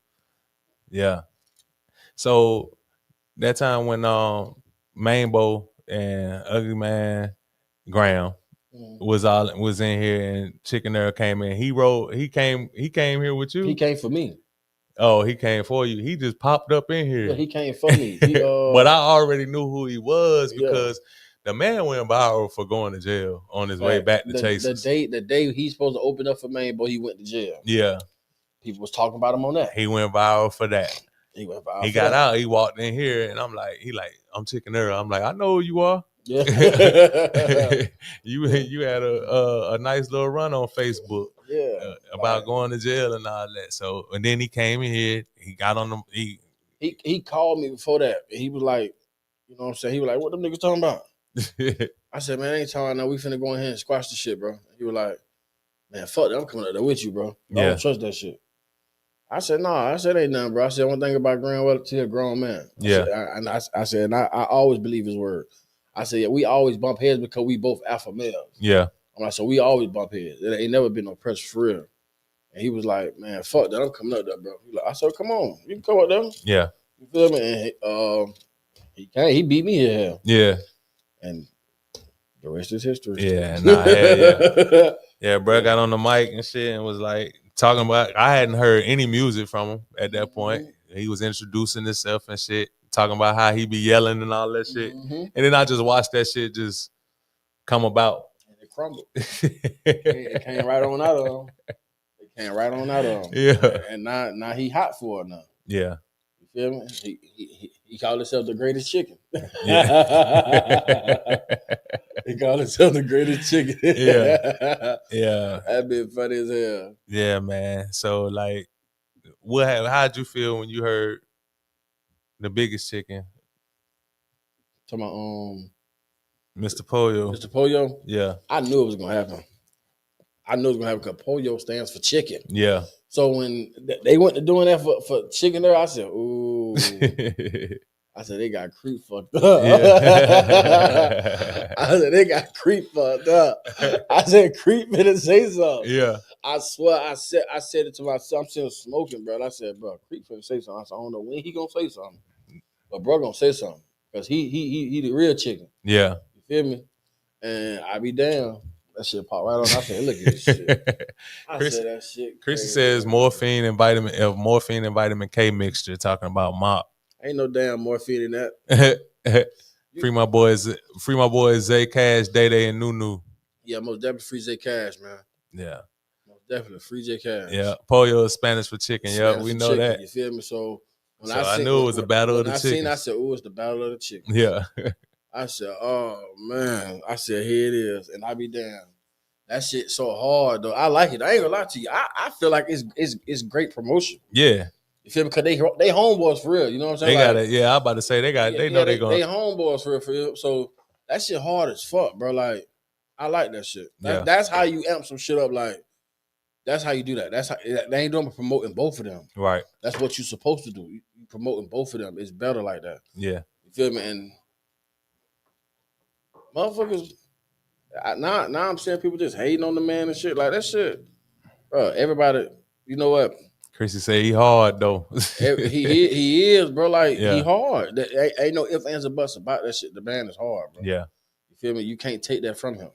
Yeah. So that time when Mainbow and Ugly Man Graham was in here and Chicken Earl came in. He came here with you. He came for me. Oh, he came for you. He just popped up in here. Yeah, he came for me. But I already knew who he was because the man went viral for going to jail on his way back to Chasers. The day he's supposed to open up for Mainbow, he went to jail. Yeah. People was talking about him on that. He went viral for that. He went viral. He got out. He walked in here, and I'm like, I'm Chicken Earl. I'm like, I know who you are. Yeah. you had a nice little run on Facebook. Yeah. About going to jail and all that. So and then he came in here. He got on them. He called me before that. He was like, you know what I'm saying? He was like, what them niggas talking about? I said, man, ain't talking now. We finna go in here and squash the shit, bro. He was like, man, fuck that. I'm coming up there with you, bro. I don't trust that shit. I said, nah. I said, ain't nothing, bro. I said, one thing about Graham Weller, he a grown man. I said, I always believe his word. I said, yeah, we always bump heads because we both alpha males. Yeah. I'm like, so we always bump heads. It ain't never been no pressure for real. And he was like, man, fuck that. I'm coming up there, bro. I said, come on. You can come up there. Yeah. You feel me? And he came. He beat me here. Yeah. And the rest is history. Yeah. Nah, yeah. Yeah, bro got on the mic and shit and was like talking about, I hadn't heard any music from him at that point. He was introducing himself and shit, talking about how he be yelling and all that shit. And then I just watched that shit just come about. And it crumbled. It came right on out of him. It came right on out of him. Yeah. And now he hot for it now. Yeah. You feel me? He called himself the greatest chicken. Yeah. He called himself the greatest chicken. Yeah. Yeah. That been funny as hell. Yeah, man. So like, how'd you feel when you heard the biggest chicken? Talking about Mr. Pollo. Mr. Pollo? Yeah. I knew it was gonna happen. I knew it was gonna happen because Pollo stands for chicken. Yeah. So when they went to doing that for Chicken there, I said, ooh. I said, they got creep fucked up. Yeah. I said, they got creep fucked up. I said, creep finna say something. Yeah. I swear, I said it to myself. I'm still smoking, bro. And I said, bro, creep finna say something. I said, I don't know when he gonna say something. But bro gonna say something. Because he the real chicken. Yeah. You feel me? And I be down. That shit pop right on. I said, look at this shit. I said that shit. Chrissy says morphine and vitamin K mixture, talking about mop. Ain't no damn morphine in that. Free my boys Zay Cash, Day Day, and Nunu. Yeah, most definitely free J Cash, man. Yeah. Most definitely free J Cash. Yeah. Pollo is Spanish for chicken. Yeah, we know chicken, that. You feel me? So when I knew it was the battle of the chicken. I said, oh, it's the battle of the chicken. Yeah. I said, oh man. I said, here it is. And I be damn. That shit so hard though. I like it. I ain't gonna lie to you. I feel like it's great promotion. Yeah. You feel me? Because they homeboys for real. You know what I'm saying? They got it. Yeah, I'm about to say they know they going. They homeboys for real. So that shit hard as fuck, bro. Like, I like that shit. That's how you amp some shit up. Like, that's how you do that. That's how they ain't doing promoting both of them. Right. That's what you're supposed to do. You promoting both of them. It's better like that. Yeah. You feel me? And motherfuckers, now I'm seeing people just hating on the man and shit. Like that shit. Bro, everybody, you know what? Chrissy say he hard though. he is, bro. Like he hard. Ain't no ifs, ands, or buts about that shit. The man is hard, bro. Yeah. You feel me? You can't take that from him.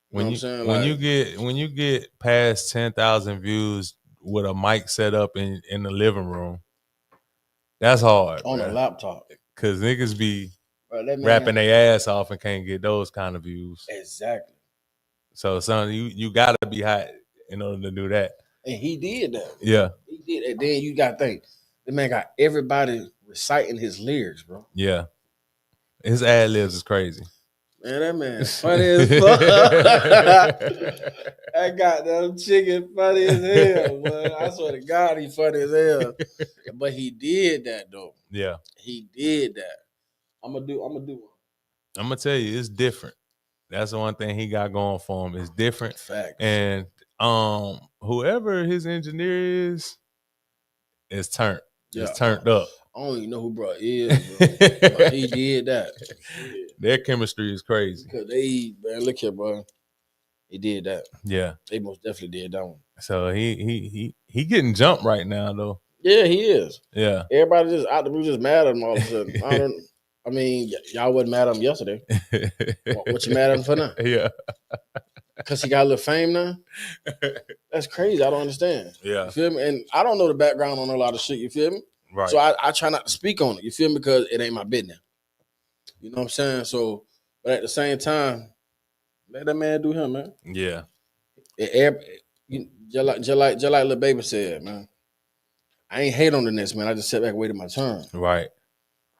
When you get past 10,000 views with a mic set up in the living room, that's hard on a laptop. Cause niggas be rapping their ass off and can't get those kind of views. Exactly. So son, you gotta be hot in order to do that. And he did that. Yeah. He did. And then you got to think, the man got everybody reciting his lyrics, bro. Yeah. His ad libs is crazy. Man, that man funny as fuck. That goddamn chicken funny as hell, man. I swear to God, he funny as hell. But he did that though. Yeah. He did that. I'm gonna do one. I'm gonna tell you, it's different. That's the one thing he got going for him. It's different. Facts. And whoever his engineer is turned. Yeah, It's turned up. I don't even know who brought is, bro. But he did that. Shit. Their chemistry is crazy. Because man, look here, bro. He did that. Yeah. They most definitely did that one. So he getting jumped right now though. Yeah, he is. Yeah. Everybody just out the blue just mad at him all of a sudden. I mean, y'all wasn't mad at him yesterday. What you mad at him for now? Yeah. Because he got a little fame now? That's crazy. I don't understand. Yeah. You feel me? And I don't know the background on a lot of shit, you feel me? Right. So I try not to speak on it, you feel me? Because it ain't my business. You know what I'm saying? So, but at the same time, let that man do him, man. Yeah. Just like Lil Baby said, man. I ain't hate on the next man. I just sat back and waited my turn. Right.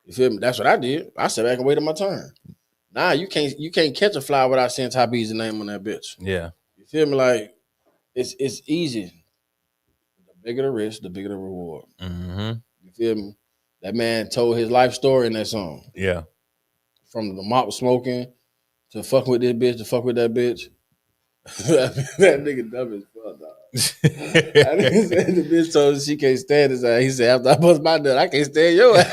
You feel me? That's what I did. I sat back and waited my turn. Nah, you can't catch a fly without seeing Top Easy's name on that bitch. Yeah. You feel me? Like it's easy. The bigger the risk, the bigger the reward. Mm-hmm. You feel me? That man told his life story in that song. Yeah. From the mop smoking to fuck with this bitch to fuck with that bitch. that nigga dumb as fuck, dog. I nigga said the bitch told her she can't stand his ass. He said, after I bust my nut, I can't stand your ass.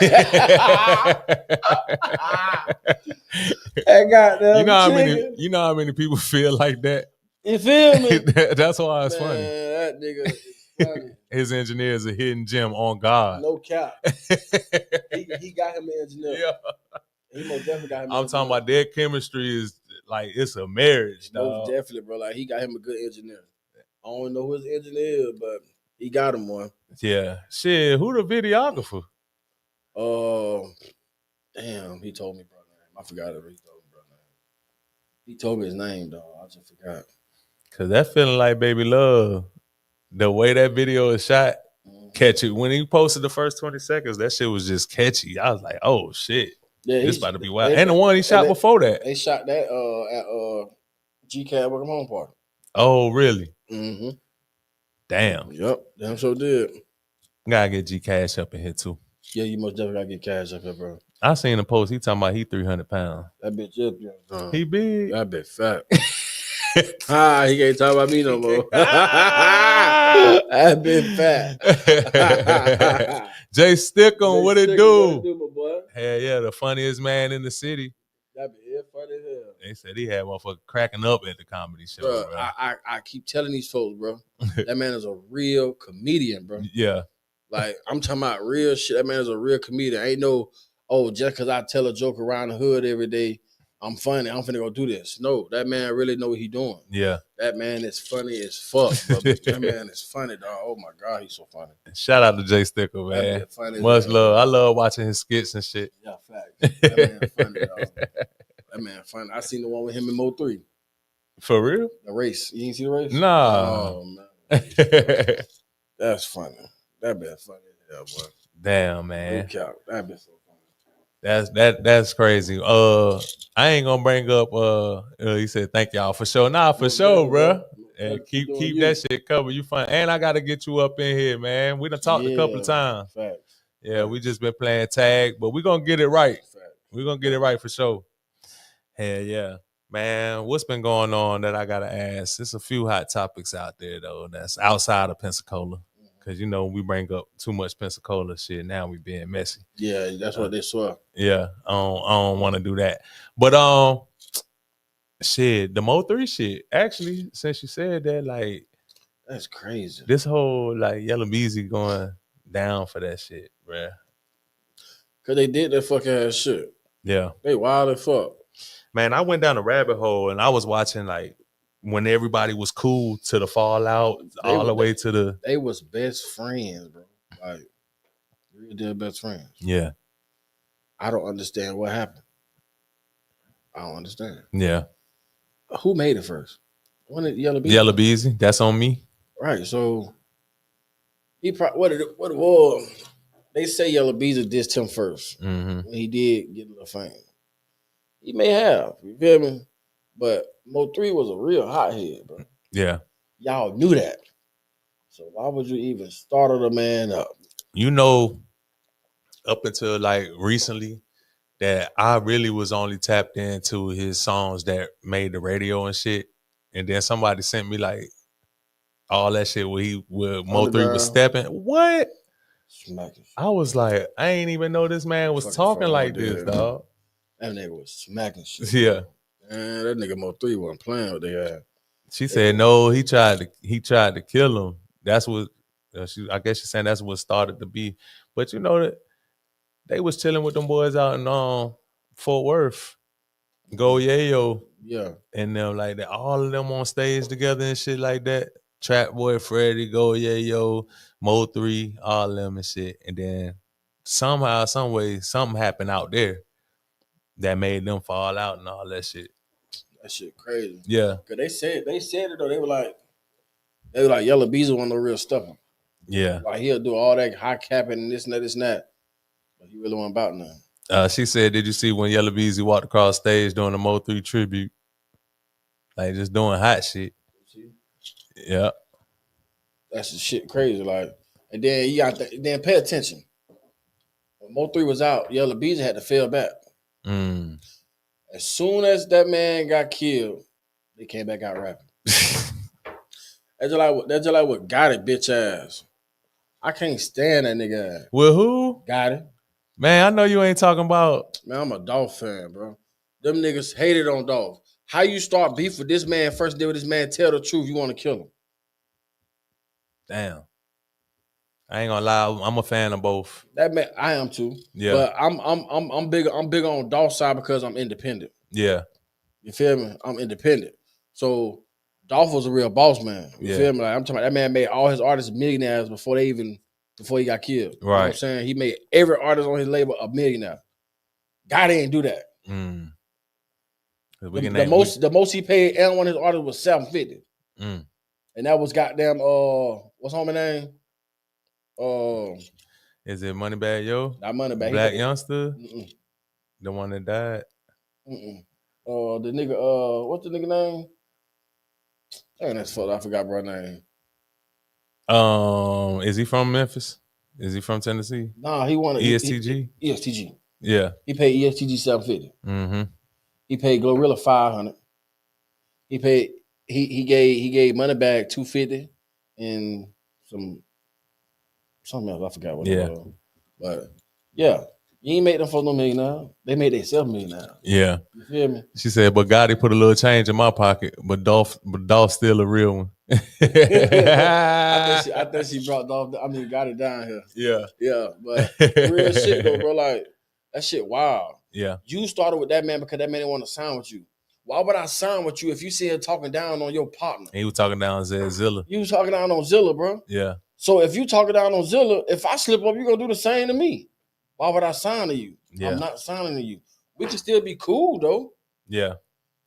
That goddamn you know how many people feel like that? You feel me? That's why it's funny. That nigga is funny. His engineer is a hidden gem on God. No cap. he got him an engineer. Yeah. He most definitely got him. I'm talking about their chemistry is like it's a marriage, dog. Most definitely, bro. Like he got him a good engineer. I don't know who his engineer is, but he got him one. Yeah. Shit, who the videographer? Damn, he told me bro name. I forgot it. He told me his name, dog. I just forgot. Cause that feeling like Baby Love, the way that video is shot, catchy. When he posted the first 20 seconds, that shit was just catchy. I was like, oh shit. Yeah, this about to be wild. And the one he shot before that. They shot that at GCAD Welcome Home Party. Oh, really? Mm-hmm. Damn. Yep. Damn sure did. Gotta get G Cash up in here too. Yeah, you most definitely gotta get Cash up here, bro. I seen a post. He talking about he 300 pounds. That bitch up, he big. That bitch fat. He can't talk about me no more. That bitch fat. Jay Stickum, what it do? What it do, my boy? Hell yeah, the funniest man in the city. That bitch funny as hell. They said he had motherfucker cracking up at the comedy show. Bro. I keep telling these folks, bro. That man is a real comedian, bro. Yeah. Like, I'm talking about real shit. That man is a real comedian. Ain't no, just because I tell a joke around the hood every day, I'm funny. I'm finna go do this. No, that man really know what he doing. Yeah. That man is funny as fuck, bro. That man is funny, dog. Oh, my God, he's so funny. Shout out to Jay Sticker, man. Funny, much love. I love watching his skits and shit. Yeah, facts. That man funny, dog. That man funny. I seen the one with him in Mo 3. For real? The race. You ain't see the race? Nah. Oh, man. That's funny. That been funny as hell, boy. Damn, man. That been so funny. That's crazy. I ain't gonna bring up he said thank y'all for sure. Nah, for sure, bro. And keep that shit covered. You fun. And I gotta get you up in here, man. We done talked a couple of times. Facts. Yeah, we just been playing tag, but we gonna get it right. We're gonna get it right for sure. Hell yeah. Man, what's been going on that I gotta ask? There's a few hot topics out there though that's outside of Pensacola. Cause you know we bring up too much Pensacola shit. Now we being messy. Yeah, that's what they saw. Yeah, I don't want to do that. But shit, the Mo 3 shit. Actually, since you said that, like, that's crazy. This whole like Yellow Beezy going down for that shit, bruh. Cause they did that fucking ass shit. Yeah, they wild as fuck. Man, I went down a rabbit hole and I was watching like when everybody was cool to the fallout, way to the. They was best friends, bro. Like, real deal best friends. Yeah. I don't understand what happened. I don't understand. Yeah. Who made it first? When did Yellow Beezy? Yellow Beezy. That's on me. Right. So he probably what it was. They say Yellow Beezy dissed him first. Mm-hmm. When he did get a little fame. He may have. You feel me? But Mo 3 was a real hothead, bro. Yeah. Y'all knew that. So why would you even start the man up? You know, up until like recently, that I really was only tapped into his songs that made the radio and shit. And then somebody sent me like all that shit where Mo3 was Underground. stepping. What? Smacking shit. I was like, I ain't even know this man was Fucking talking phone like there. this, dog. That nigga was smacking shit. Yeah. Man, that nigga Mo3 wasn't playing what they had. She said no. He tried to kill him. That's what I guess she's saying. That's what started to be. But you know that they was chilling with them boys out in Fort Worth, Go Yayo, Yeah. and them like that. All of them on stage together and shit like that. Trap Boy Freddy, Go Yayo, Mo3, all of them and shit. And then somehow, some way, something happened out there that made them fall out and all that shit. That shit crazy. Yeah. Cause they said it though. They were like Yellow Beezy wasn't no real stuffer. Yeah. Like he'll do all that high capping and this and that. But he really wasn't about nothing. She said, did you see when Yellow Beezy walked across stage doing the Mo3 tribute? Like just doing hot shit. Yeah. That's the shit crazy. Like, and then you got then pay attention. When Mo3 was out, Yellow Beezy had to fell back. As soon as that man got killed, they came back out rapping. That's just like what got it, bitch ass. I can't stand that nigga ass. With who? Got it. Man, I know you ain't talking about. Man, I'm a Dolph fan, bro. Them niggas hated on Dolph. How you start beef with this man first day with this man? Tell the truth. You want to kill him? Damn. I ain't gonna lie. I'm a fan of both. That man, I am too. Yeah. But I'm bigger. I'm bigger on Dolph's side because I'm independent. Yeah. You feel me? I'm independent. So Dolph was a real boss man. You feel me? Like I'm talking about that man made all his artists millionaires before he got killed. Right. You know what I'm saying? He made every artist on his label a millionaire. God ain't do that. The most he paid and one of his artists was $750. And that was goddamn what's homie name? Is it Moneybag Yo? Not Moneybag. Black Youngster? The one that died? The nigga, what's the nigga name? Dang, that's fucked. I forgot bro name. Is he from Memphis? Is he from Tennessee? Nah, he wanted ESTG? ESTG. Yeah. He paid ESTG $750. He paid Glorilla $500. He gave Moneybag $250 and something else. I forgot what it was. But yeah, you ain't made them for no millionaire. They made themselves millionaire. Yeah. You feel me? She said, but Gotti put a little change in my pocket, but Dolph still a real one. I think she brought Dolph. Got it down here. Yeah. Yeah. But real shit though, bro. Like that shit wild. Yeah. You started with that man because that man didn't want to sign with you. Why would I sign with you if you see him talking down on your partner? He was talking down on Zilla. You was talking down on Zilla, bro. Yeah. So if you talking down on Zilla, if I slip up, you're gonna do the same to me. Why would I sign to you? Yeah. I'm not signing to you. We can still be cool though. Yeah.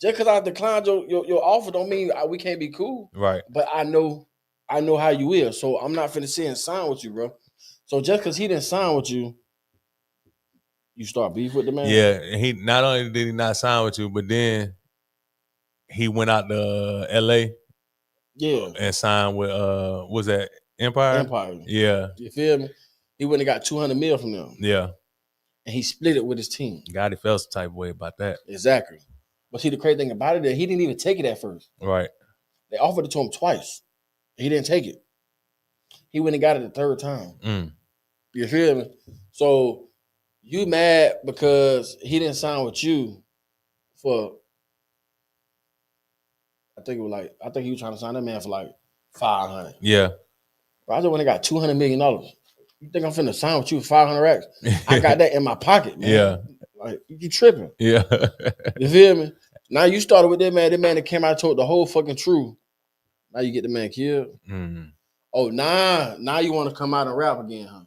Just because I declined your offer don't mean we can't be cool. Right. But I know how you is. So I'm not finna sit and sign with you, bro. So just because he didn't sign with you, you start beef with the man? Yeah. And he not only did he not sign with you, but then he went out to LA. Yeah. And signed with was that Empire? Empire. Yeah. You feel me? He went and got $200 million from them. Yeah. And he split it with his team. Gotti felt some type of way about that. Exactly. But see, the crazy thing about it is he didn't even take it at first. Right. They offered it to him twice. He didn't take it. He went and got it the third time. You feel me? So you mad because he didn't sign with you for, I think he was trying to sign that man for like $500. Yeah. But I just went and got $200 million. You think I'm finna sign with you for 500 racks? I got that in my pocket, man. Yeah. Like, you tripping. Yeah. You feel me? Now you started with that man that came out and told the whole fucking truth. Now you get the man killed. Oh, now you want to come out and rap again, huh?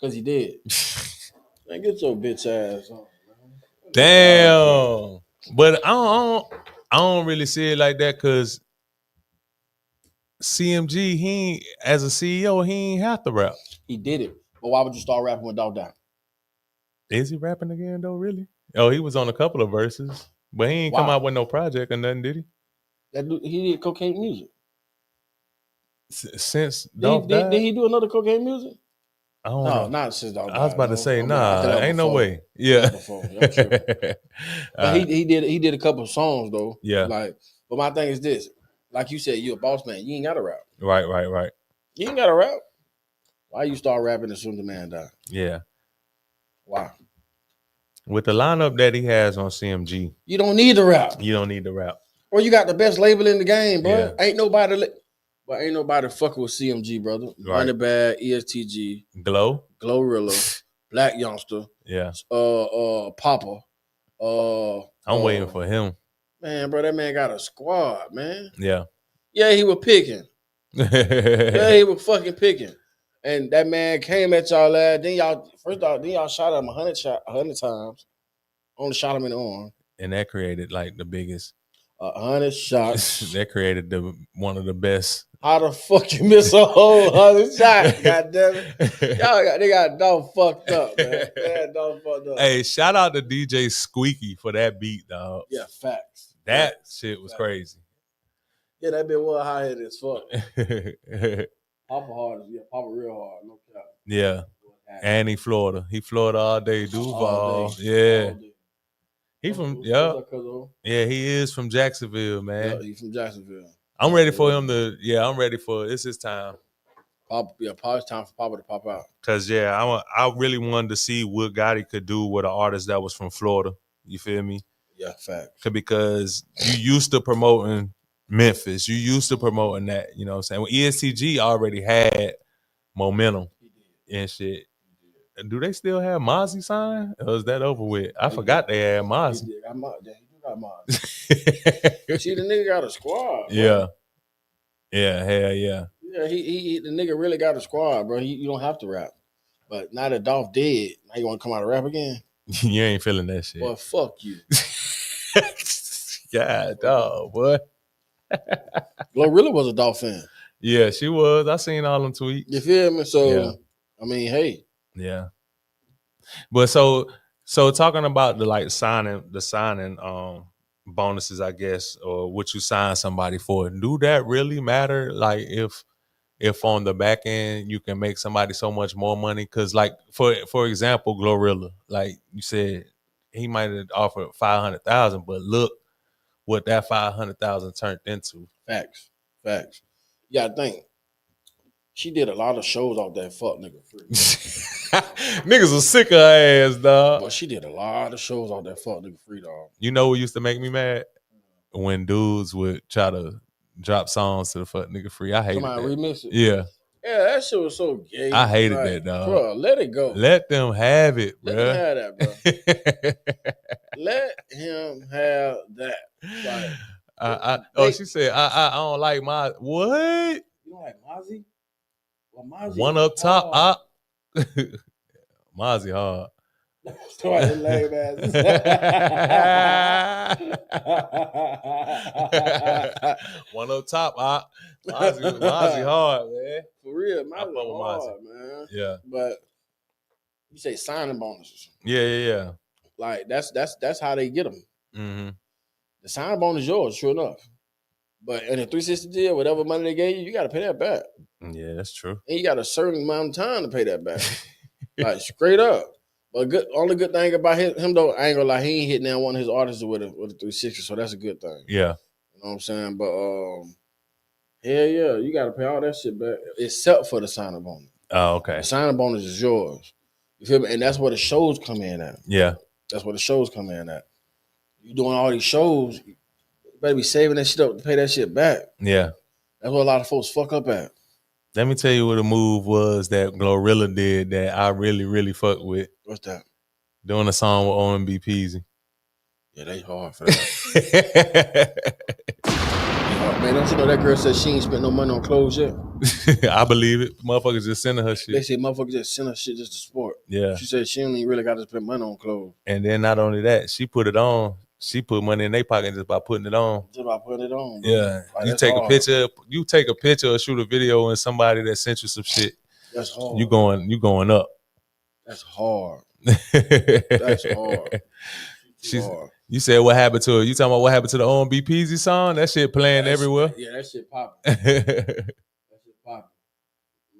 Because he did. Man, get your bitch ass on, man. Damn. But I don't really see it like that because CMG, he as a CEO, he ain't have to rap. He did it. But why would you start rapping with Dog Down? Is he rapping again though, really? Oh, he was on a couple of verses. But he ain't come out with no project or nothing, did he? That dude, he did cocaine music. Since Dolph died? Did he do another cocaine music? I don't No, know. not since dog I was died. about to No, say, I think that ain't no before. way. Yeah. That before. Yeah, I'm tripping. But he did a couple of songs though. Yeah. Like, but my thing is this: like you said, you a boss man. You ain't got to rap. Right. You ain't got to rap. Why you start rapping as soon as the man died? Yeah. Why? With the lineup that he has on CMG, You don't need to rap. you don't need to rap. Or you got the best label in the game, bro. Yeah. Ain't nobody fucking with CMG, brother. Right. Moneybag, ESTG, Glow. Glorilla, Black Youngster, Yeah. Papa. I'm waiting for him. Man, bro, that man got a squad, man. Yeah. Yeah, he was picking. Yeah, he was fucking picking. And that man came at y'all then y'all shot at him 100 times. Only shot him in the arm. And that created like the biggest. 100 shots. That created one of the best. How the fuck you miss a whole 100 shots? God damn it. They got dog fucked up, man. They got dog fucked up. Hey, shout out to DJ Squeaky for that beat, dog. Yeah, facts. That shit was crazy. Yeah, that bit was high headed as fuck. Papa hard, Papa real hard, no cap. Yeah. And he Florida all day. Duval. All day. Yeah. All day. He from Yeah, he is from Jacksonville, man. Yeah, he's from Jacksonville. I'm ready for him to. Yeah, I'm ready for it's his time. It's time for Papa to pop out. Cause I really wanted to see what Gotti could do with an artist that was from Florida. You feel me? Yeah, fact. Because you used to promoting Memphis, you used to promoting that. You know what I'm saying? Well, ESTG already had momentum and shit. Do they still have Mozzie signed? Or is that over with? I forgot they had Mozzie. He got Mozzie. See, the nigga got a squad. Bro. Yeah. Yeah, hell yeah. Yeah, he the nigga really got a squad, bro. You don't have to rap. But now that Dolph dead, now you want to come out and rap again? You ain't feeling that shit. Well, fuck you. God, dog, boy. Glorilla was a Dolph fan. Yeah, she was. I seen all them tweets. You feel me? So, yeah. I mean, hey. Yeah. But so talking about the signing bonuses, I guess, or what you sign somebody for, do that really matter? Like if on the back end you can make somebody so much more money? Cause like for example, Glorilla, like you said, he might have offered 500,000, but look what that 500,000 turned into. Facts. You gotta think. She did a lot of shows off that fuck nigga free. Niggas was sick of her ass, dog. But she did a lot of shows off that fuck nigga free, dog. You know what used to make me mad? When dudes would try to drop songs to the fuck nigga free. I hated that. Remix it. Yeah. Yeah, that shit was so gay. I hated that, dog. Bro, let it go. Let them have it, bro. Let him have that, bro. Let him have that. Like, she said, I don't like my what? You don't like Mozzie? Well, Mozzie one up top, Mozzie hard. Somebody lame ass. One up top, Mozzie hard, man. For real, Mozzie hard, man. Yeah. But you say signing bonuses. Yeah. Like that's how they get them. Mm-hmm. The signing bonus is yours, sure enough. But in a 360 deal, whatever money they gave you, you got to pay that back. Yeah, that's true. And you got a certain amount of time to pay that back. Like straight up. But only good thing about him though, I ain't gonna lie, he ain't hitting down one of his artists with a 360, so that's a good thing. Yeah. You know what I'm saying? But hell yeah, you gotta pay all that shit back, except for the signing bonus. Oh, okay. The signing bonus is yours. You feel me? And that's where the shows come in at. Yeah. That's where the shows come in at. You doing all these shows, you better be saving that shit up to pay that shit back. Yeah. That's what a lot of folks fuck up at. Let me tell you what a move was that Glorilla did that I really, really fucked with. What's that? Doing a song with OMB Beezy. Yeah, they hard for that. Man, don't you know that girl said she ain't spent no money on clothes yet? I believe it. Motherfuckers just sending her shit. They say motherfuckers just send her shit just to sport. Yeah. She said she ain't really got to spend money on clothes. And then not only that, she put it on. She put money in their pocket just by putting it on. Just by putting it on. Bro. Yeah. Like, you take a picture or shoot a video and somebody that sent you some shit. That's hard. You going up. That's hard. That's hard. You said what happened to her? You talking about what happened to the OMB Peasy song? That shit playing everywhere. Yeah, that shit popping. That shit popping.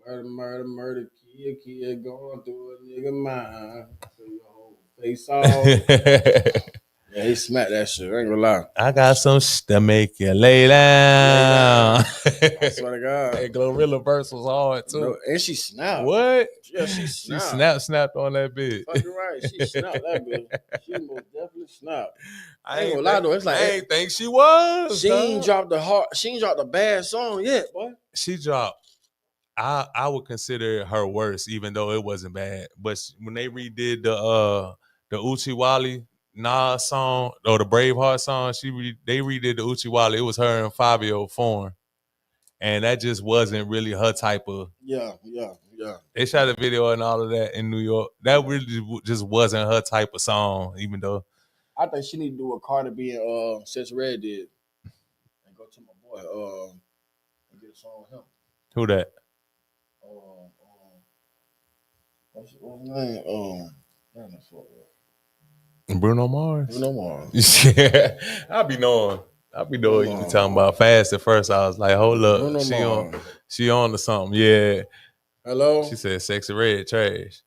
Murder, Be a kid going through a nigga mind. So your whole face off. Yeah, he smacked that shit. I ain't gonna lie. I got some to make you lay down. I swear to God. That Glorilla verse was hard too. No, and she snapped. What? Yeah, she She snapped. snapped on that bitch. Fucking right. She snapped that bitch. She most definitely snapped. I ain't gonna lie though. It's like I ain't think she was. she ain't dog. dropped the hard. She ain't dropped a bad song yet, boy. She dropped. I would consider her worse, even though it wasn't bad. But when they redid the Uchiwali Nas song or the Braveheart song, they redid the Uchiwali. It was her and Fabio Foreign, and that just wasn't really her type of. Yeah. They shot a video and all of that in New York. That really just wasn't her type of song, even though. I think she need to do what Cardi B and Sis Red did, and go to my boy and get a song with him. Who that? What's his name? Bruno Mars. Bruno Mars. Yeah, I be knowing you be talking about fast at first. I was like, hold up, Bruno she on to something. Yeah. Hello. She said, "Sexy Red trash."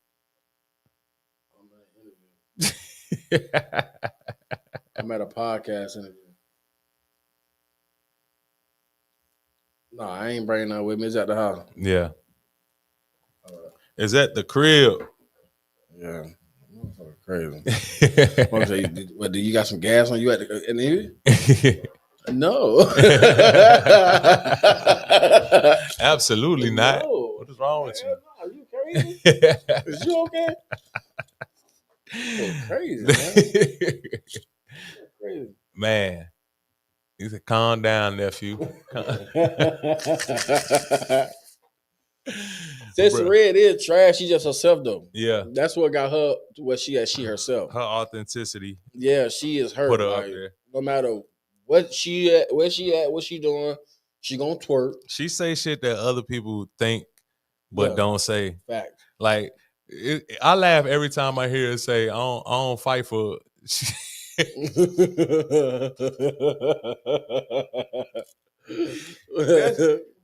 I'm at a podcast interview. No, I ain't bringing that with me. It's at the house. Yeah. Is at the crib. Yeah. Crazy. What, do you got some gas on you at the interview? No. Absolutely not. No. What is wrong with you? No, you crazy? Is you okay? You're crazy, man. Crazy. Man. He said, calm down, nephew. Sis Red is trash. She just herself though. Yeah. That's what got her to where she at. She herself. Her authenticity. Yeah, she is her. Put her up there. No matter what she at, where she at, what she doing, she gonna twerk. She say shit that other people think but don't say. Fact. Like I laugh every time I hear her say, I don't fight for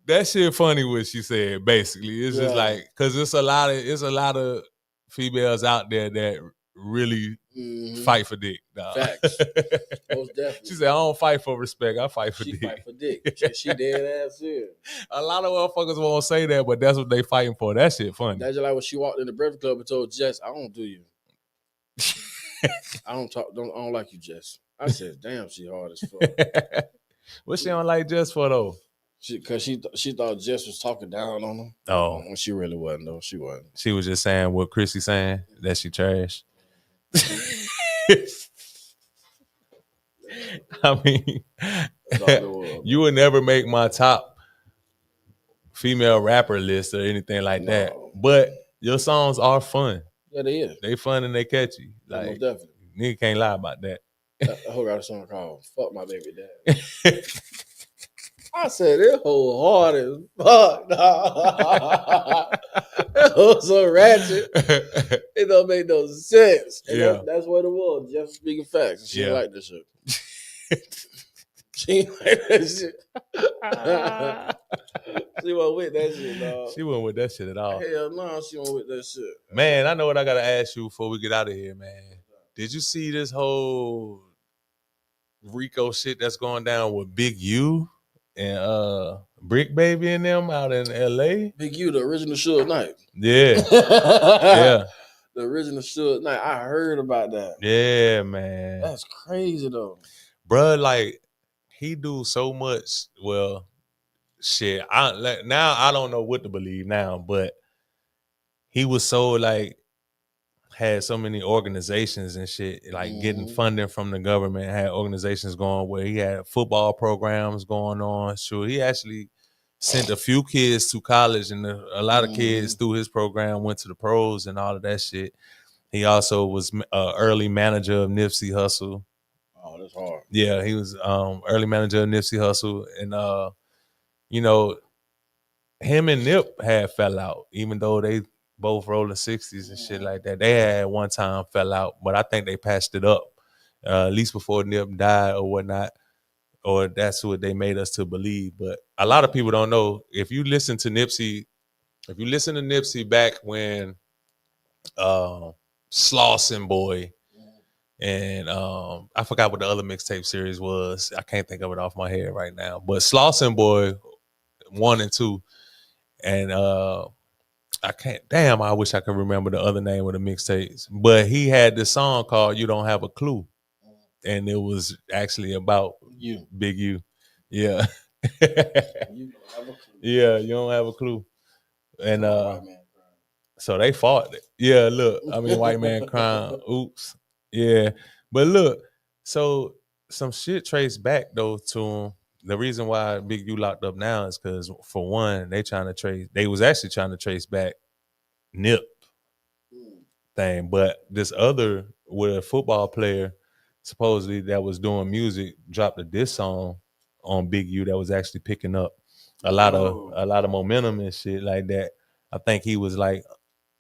that shit funny what she said, basically. It's just like, cause it's a lot of females out there that really fight for dick. Dog. Facts. Most definitely. She said, I don't fight for respect, I fight for dick. Fight for dick. She dead ass serious. A lot of motherfuckers won't say that, but that's what they fighting for. That shit funny. That's just like when she walked in the Breakfast Club and told Jess, I don't do you. I don't like you, Jess. I said, damn, she hard as fuck. What she don't like Jess for though? Because she thought Jess was talking down on her. Oh. She really wasn't though. She wasn't. She was just saying what Chrissy saying, that she trash. I mean, you would never make my top female rapper list or anything like that. But your songs are fun. Yeah, they is. They fun and they catchy. Like, most definitely. Nigga can't lie about that. I got a song called "Fuck My Baby Dad." I said it whole hard as fuck. That was so ratchet. It don't make no sense. And that's what it was. Just speaking facts. She didn't like this shit. She didn't like that shit. She wasn't with that shit, dog. She wasn't with that shit at all. Hell no, she wasn't with that shit. Man, I know what I gotta ask you before we get out of here, man. Did you see this whole Rico shit that's going down with Big U and Brick Baby and them out in LA? Big U, the original Suge Knight. Yeah. Yeah. The original Suge Knight. I heard about that. Yeah, man. That's crazy though. Bruh, like, he do so much. Well, shit. Now I don't know what to believe now, but he was so like had so many organizations and shit, like getting funding from the government, had organizations going where he had football programs going on. Sure, he actually sent a few kids to college, and a lot of kids through his program went to the pros and all of that shit. He also was an early manager of Nipsey Hussle. Oh, that's hard. Yeah, he was early manager of Nipsey Hussle, and you know, him and Nip had fell out, even though they both rolling 60s and shit like that. They had one time fell out, but I think they patched it up, at least before Nip died or whatnot, or that's what they made us to believe. But a lot of people don't know. If you listen to Nipsey If you listen to Nipsey back when Slauson Boy and I forgot what the other mixtape series was. I can't think of it off my head right now. But Slauson Boy 1 and 2. And I can't damn, I wish I could remember the other name of the mixtapes. But he had this song called You Don't Have a Clue. And it was actually about You. Big U. Yeah. You don't have a clue. Yeah, you don't have a clue. And White man crying. so they fought. Yeah, look, I mean, white man crying. Oops. Yeah. But look, so some shit traced back though to him. The reason why Big U locked up now is because for one, they was actually trying to trace back Nip thing. But this other with a football player supposedly that was doing music dropped a diss song on Big U that was actually picking up a lot of momentum and shit like that. I think he was like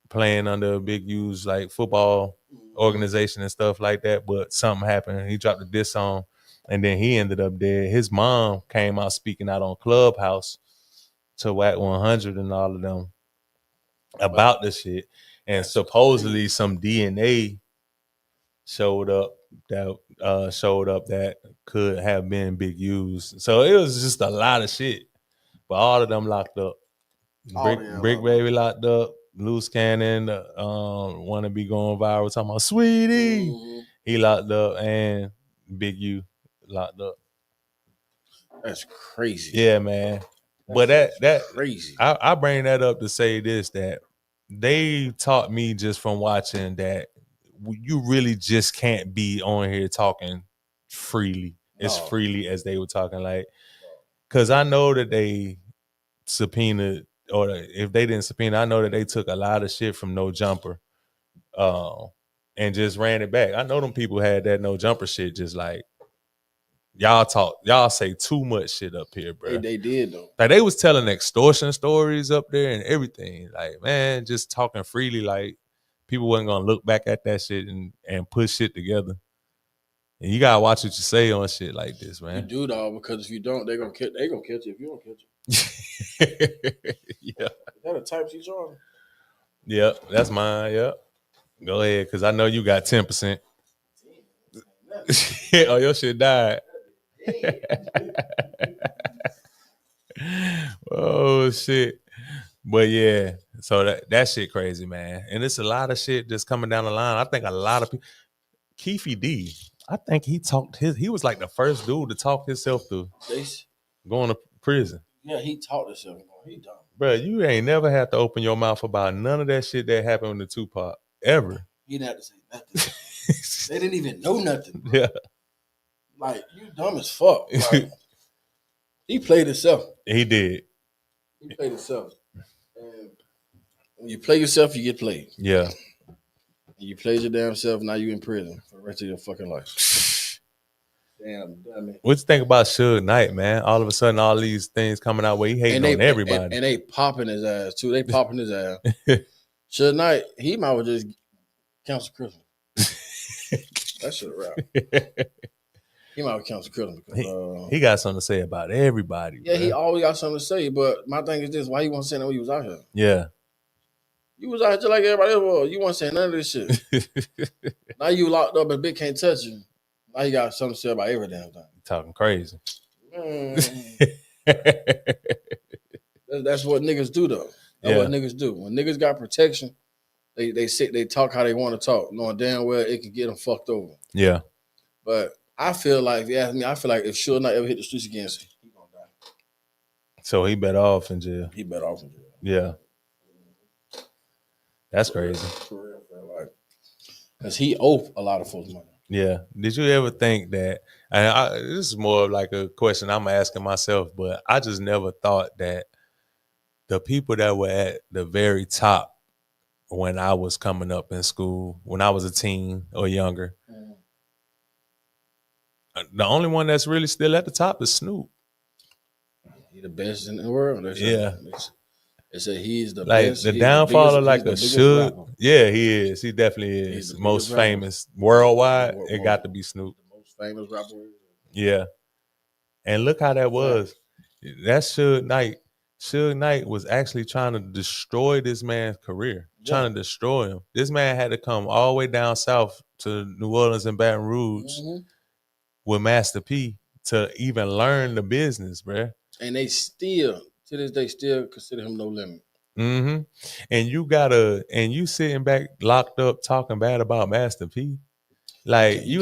playing under Big U's like football organization and stuff like that, but something happened. He dropped a diss song and then he ended up dead. His mom came out speaking out on Clubhouse to Whack 100 and all of them about the shit. And supposedly some DNA showed up that could have been Big U's. So it was just a lot of shit. But all of them locked up. Brick Baby locked up. Loose Cannon, wanna be going viral talking about Sweetie. Mm-hmm. He locked up and Big U locked up. That's crazy. Yeah, man. But that crazy. I bring that up to say this, that they taught me just from watching that you really just can't be on here talking freely, as freely as they were talking. Like, because I know that they subpoenaed, or if they didn't subpoena, I know that they took a lot of shit from No Jumper and just ran it back. I know them people had that No Jumper shit just like, y'all say too much shit up here, bro. They did though. Like they was telling extortion stories up there and everything. Like, man, just talking freely, like people wasn't gonna look back at that shit and put shit together. And you gotta watch what you say on shit like this, man. You do though, because if you don't, they gonna catch you if you don't catch you. Yeah. Is that a type C Jordan? Yep, that's mine. Yep. Go ahead, because I know you got 10%. Oh, your shit died. Oh shit. But yeah, so that shit crazy, man. And it's a lot of shit just coming down the line. I think a lot of people, Keefy D, I think he was like the first dude to talk himself through going to prison. Yeah, he talked himself. He dumb. Bro, you ain't never had to open your mouth about none of that shit that happened with the Tupac ever. He didn't have to say nothing. They didn't even know nothing. Bro. Yeah. Like, you dumb as fuck. Like, he played himself. He did. He played himself. And when you play yourself, you get played. Yeah. You played your damn self, now you in prison for the rest of your fucking life. Damn. What you think about Suge Knight, man? All of a sudden, all these things coming out where he hating on everybody. And they popping his ass, too. They popping his ass. Suge Knight, he might well just cancel Christmas. That shit a wrap. He might have cancel Christmas. Because, he got something to say about everybody. Yeah, bro. he always got something to say. But my thing is this: why he wasn't saying that when he was out here? Yeah. You was out here just like everybody else was. You wasn't saying none of this shit. Now you locked up and bitch can't touch you. Now you got something to say about every damn thing. Talking crazy. That's what niggas do, though. That's what niggas do. When niggas got protection, they talk how they want to talk, knowing damn well it could get them fucked over. Yeah. But I feel like, if you ask me, I feel like if Suge Knight ever hit the streets again, he gonna die. So he better off in jail. He better off in jail. Yeah. That's crazy. For real, like, because he owed a lot of folks money. Yeah. Did you ever think that, and this is more of like a question I'm asking myself, but I just never thought that the people that were at the very top when I was coming up in school, when I was a teen or younger, the only one that's really still at the top is Snoop. He the best in the world. They say he's the like best. The downfall of like a Suge. Yeah, he is. He definitely is. He's the most famous worldwide. It got to be Snoop. The most famous rapper. Yeah. And look how that was. That Suge Knight, Suge Knight was actually trying to destroy this man's career, trying to destroy him. This man had to come all the way down south to New Orleans and Baton Rouge with Master P to even learn the business, bruh. And they still, to this day, still consider him No Limit. Mm-hmm. And you sitting back locked up talking bad about Master P. Like you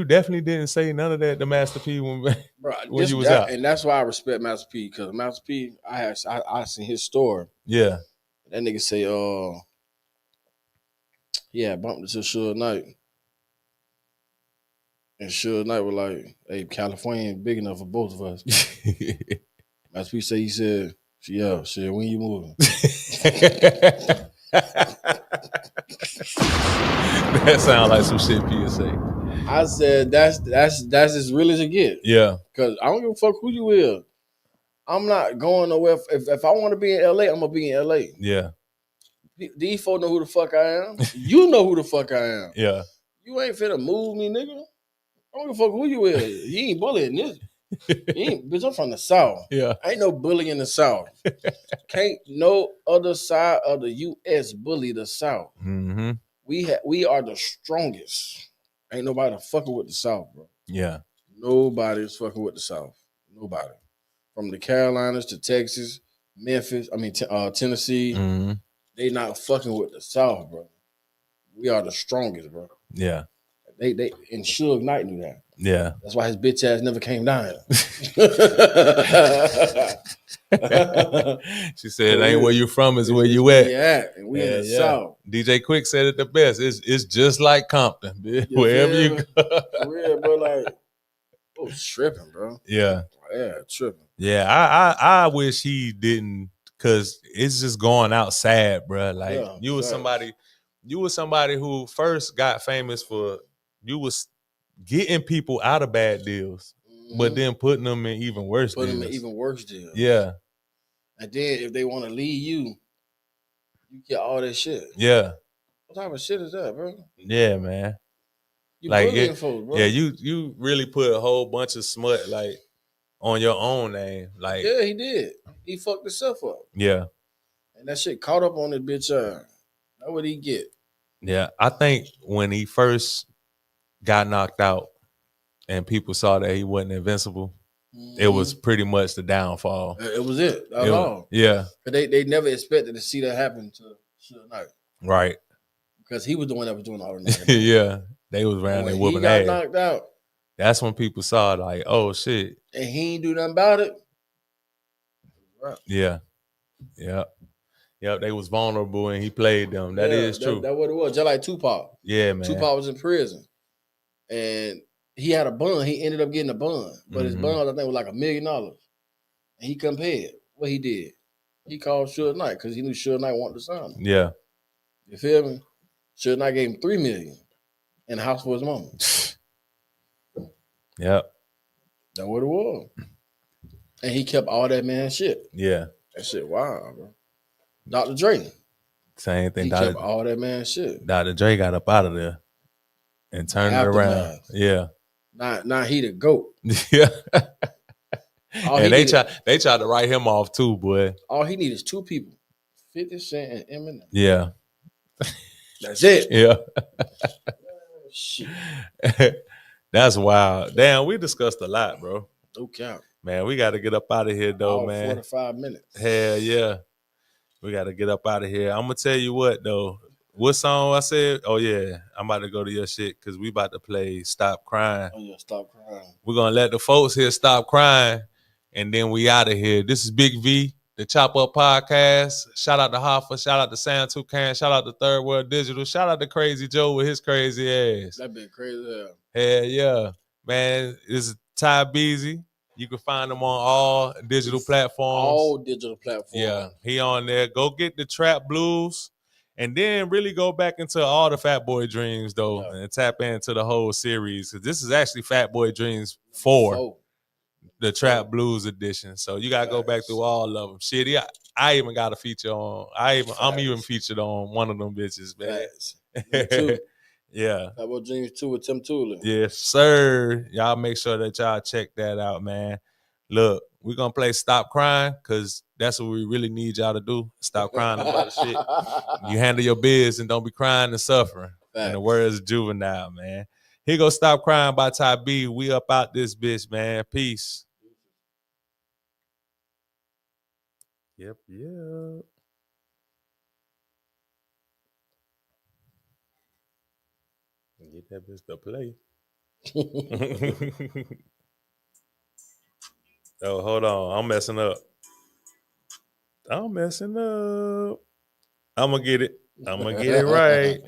definitely didn't say none of that to Master P when you was out. And that's why I respect Master P, because Master P, I seen his story. Yeah. That nigga say, yeah, bumped into Suge Knight. And Suge Knight was like, hey, California ain't big enough for both of us. Master P he said, yeah, shit, when you moving? That sounds like some shit P would say. I said, that's as real as it get. Yeah. Because I don't give a fuck who you is. I'm not going nowhere. If I want to be in LA, I'm going to be in LA. Yeah. These folks know who the fuck I am. You know who the fuck I am. Yeah. You ain't finna move me, nigga. I don't give a fuck who you is. You ain't bullying this. Bitch, I'm from the South. Yeah. Ain't no bully in the South. Can't no other side of the U.S. bully the South. Mm-hmm. We are the strongest. Ain't nobody fucking with the South, bro. Yeah. Nobody's fucking with the South. Nobody. From the Carolinas to Texas, Memphis, Tennessee, they not fucking with the South, bro. We are the strongest, bro. Yeah. They and Suge Knight knew that. Yeah. That's why his bitch ass never came down. She said, "Ain't where you from, is where you at." Yeah, and we in the South. DJ Quick said it the best. It's just like Compton, bitch. Wherever you go. For real, bro. Like, tripping, bro. Yeah. Tripping. Yeah, I wish he didn't, cause it's just going out sad, bro. Like you was somebody who first got famous for you was getting people out of bad deals, but then putting them in even worse deals. Yeah. And then if they want to leave you get all that shit. Yeah. What type of shit is that, bro? Yeah, man. You like bullying folks, bro. Yeah, you really put a whole bunch of smut like on your own name. Like, yeah, he did. He fucked himself up. Yeah. And that shit caught up on this bitch. That's what he get. Yeah, I think when he first got knocked out and people saw that he wasn't invincible, it was pretty much the downfall. It was it. That's all. Yeah. They never expected to see that happen to Suge Knight. Right. Because he was the one that was doing all the knocking. Yeah. They was around there whooping ass. He got knocked out. That's when people saw like, oh shit. And he ain't do nothing about it. Right. Yeah. Yep. Yep, they was vulnerable and he played them. That is true. That's what it was. Just like Tupac. Yeah, man. Tupac was in prison. And he had a bond. He ended up getting a bond. But his bond, I think, was like $1 million. And he couldn't pay it. What he did? He called Suge Knight because he knew Suge Knight wanted to sign him. Yeah. You feel me? Suge Knight gave him $3 million in the house for his mama. Yep. That's what it was. And he kept all that man shit. Yeah. That shit wild, bro. Dr. Dre. Same thing. He kept all that man shit. Dr. Dre got up out of there and turned it around. Yeah. Now he the GOAT. Yeah. And they tried to write him off too, boy. All he needs is 2 people. 50 Cent and Eminem. Yeah. That's it. Yeah. Shit. That's wild. Damn, we discussed a lot, bro. No cap. Man, we got to get up out of here, though, man. 45 minutes. Hell yeah. We got to get up out of here. I'm going to tell you what, though. What song I said? Oh, yeah. I'm about to go to your shit because we about to play Stop Crying. Oh, yeah, Stop Crying. We're going to let the folks here stop crying, and then we out of here. This is Big V, the Chop Up Podcast. Shout out to Hoffa. Shout out to Sam Toucan. Shout out to Third World Digital. Shout out to Crazy Joe with his crazy ass. That been crazy. Hell yeah. Man, this is Ty Beezy. You can find him on all digital platforms. All digital platforms. Yeah, he on there. Go get the Trap Blues. And then really go back into all the Fat Boy Dreams, though, and tap into the whole series. Because this is actually Fat Boy Dreams 4, the Trap Blues edition. So you got to go back through all of them. Shit, I even got a feature on. I'm even featured on one of them bitches, man. Yeah. Fat Boy Dreams 2 with Tim Tooley. Yes, sir. Y'all make sure that y'all check that out, man. Look, we're going to play Stop Crying because That's what we really need y'all to do. Stop crying about the shit. You handle your biz and don't be crying and suffering. In the words of Juvenile, man. Here go Stop Crying by Ty B. We up out this bitch, man. Peace. Yep. Get that bitch to play. Oh, hold on. I'm messing up. I'm gonna get it. I'm gonna get it right.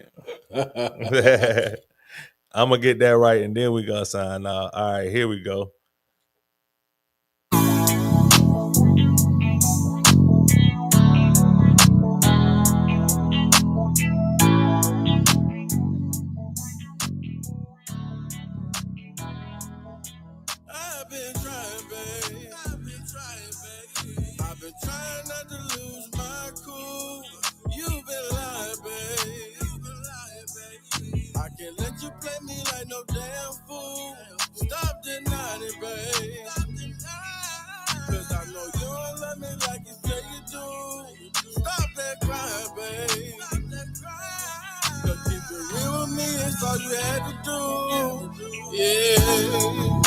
I'm gonna get that right, and then we gonna sign off. All right, here we go. I've been trying, babe. I've been trying not to lose my cool. You've been lying, babe. I can't let you play me like no damn fool. Stop denying it, babe. Cause I know you don't love me like you say you do. Stop that crying, babe. Cause keep it real with me, it's all you had to do. Yeah.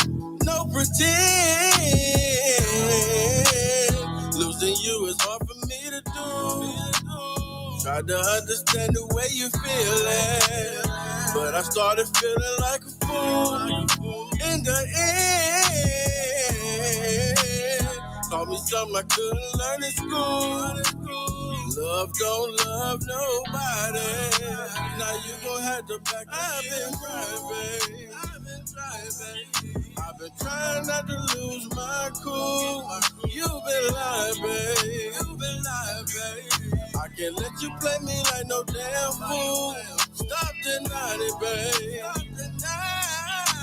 No pretend. Losing you is hard for me to do. Try to understand the way you feeling, but I started feeling like a fool. In the end, taught me something I couldn't learn in school. Love don't love nobody. Now you gon' have to back. I've been crying, babe. I've been trying not to lose my cool. You've been lying, babe. I can't let you play me like no damn fool. Stop denying it, babe.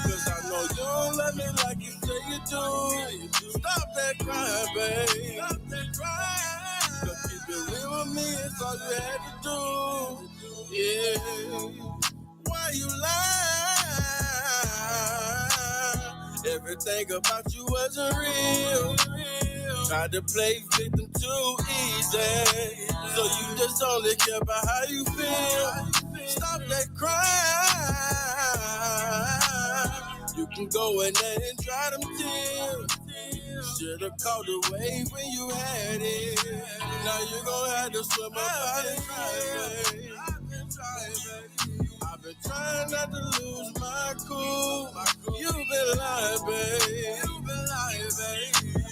Cause I know you don't love me like you say you do. Stop that crying, babe. Cause keep it real with me, it's all you had to do. Yeah. Why you lie? Everything about you wasn't real. Tried to play victim too easy. So you just only care about how you feel. Stop that crying. You can go in there and dry them tears. Should've caught the wave when you had it. Now you gon' have to swim up out of here. I've been trying not to lose my cool. You've been lying, babe.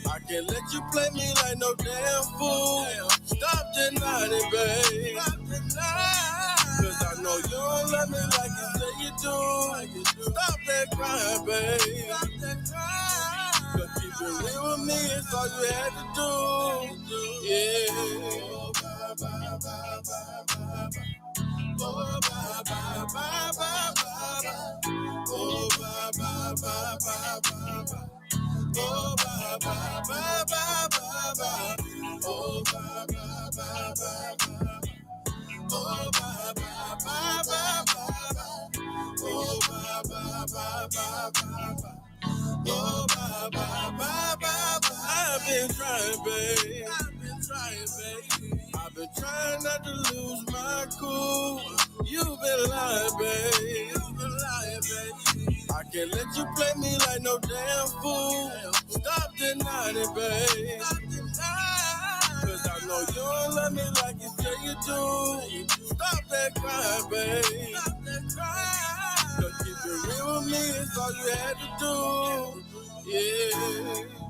I can't let you play me like no damn fool. Stop denying it, babe. Cause I know you don't love me like you say you do. Stop that crying, babe. Cause keep it real with me, it's all you had to do. Yeah. Oh, bye, bye, bye, bye, bye. Oh, bye, bye, bye, bye, bye. Oh, bye, bye, bye, bye, bye. Oh, bye, bye, bye, bye, bye. Oh, bye, bye, bye, bye, bye. Oh, bye, bye, bye, bye, bye. Oh, bye, bye, bye, bye, bye. I've been trying, babe. I've been trying not to lose my cool. You've been lying, babe. I can't let you play me like no damn fool. Stop denying it, babe. Cause I know you don't love me like you say you do. Stop that crying, babe. Cause keep it real with me, it's all you had to do. Yeah.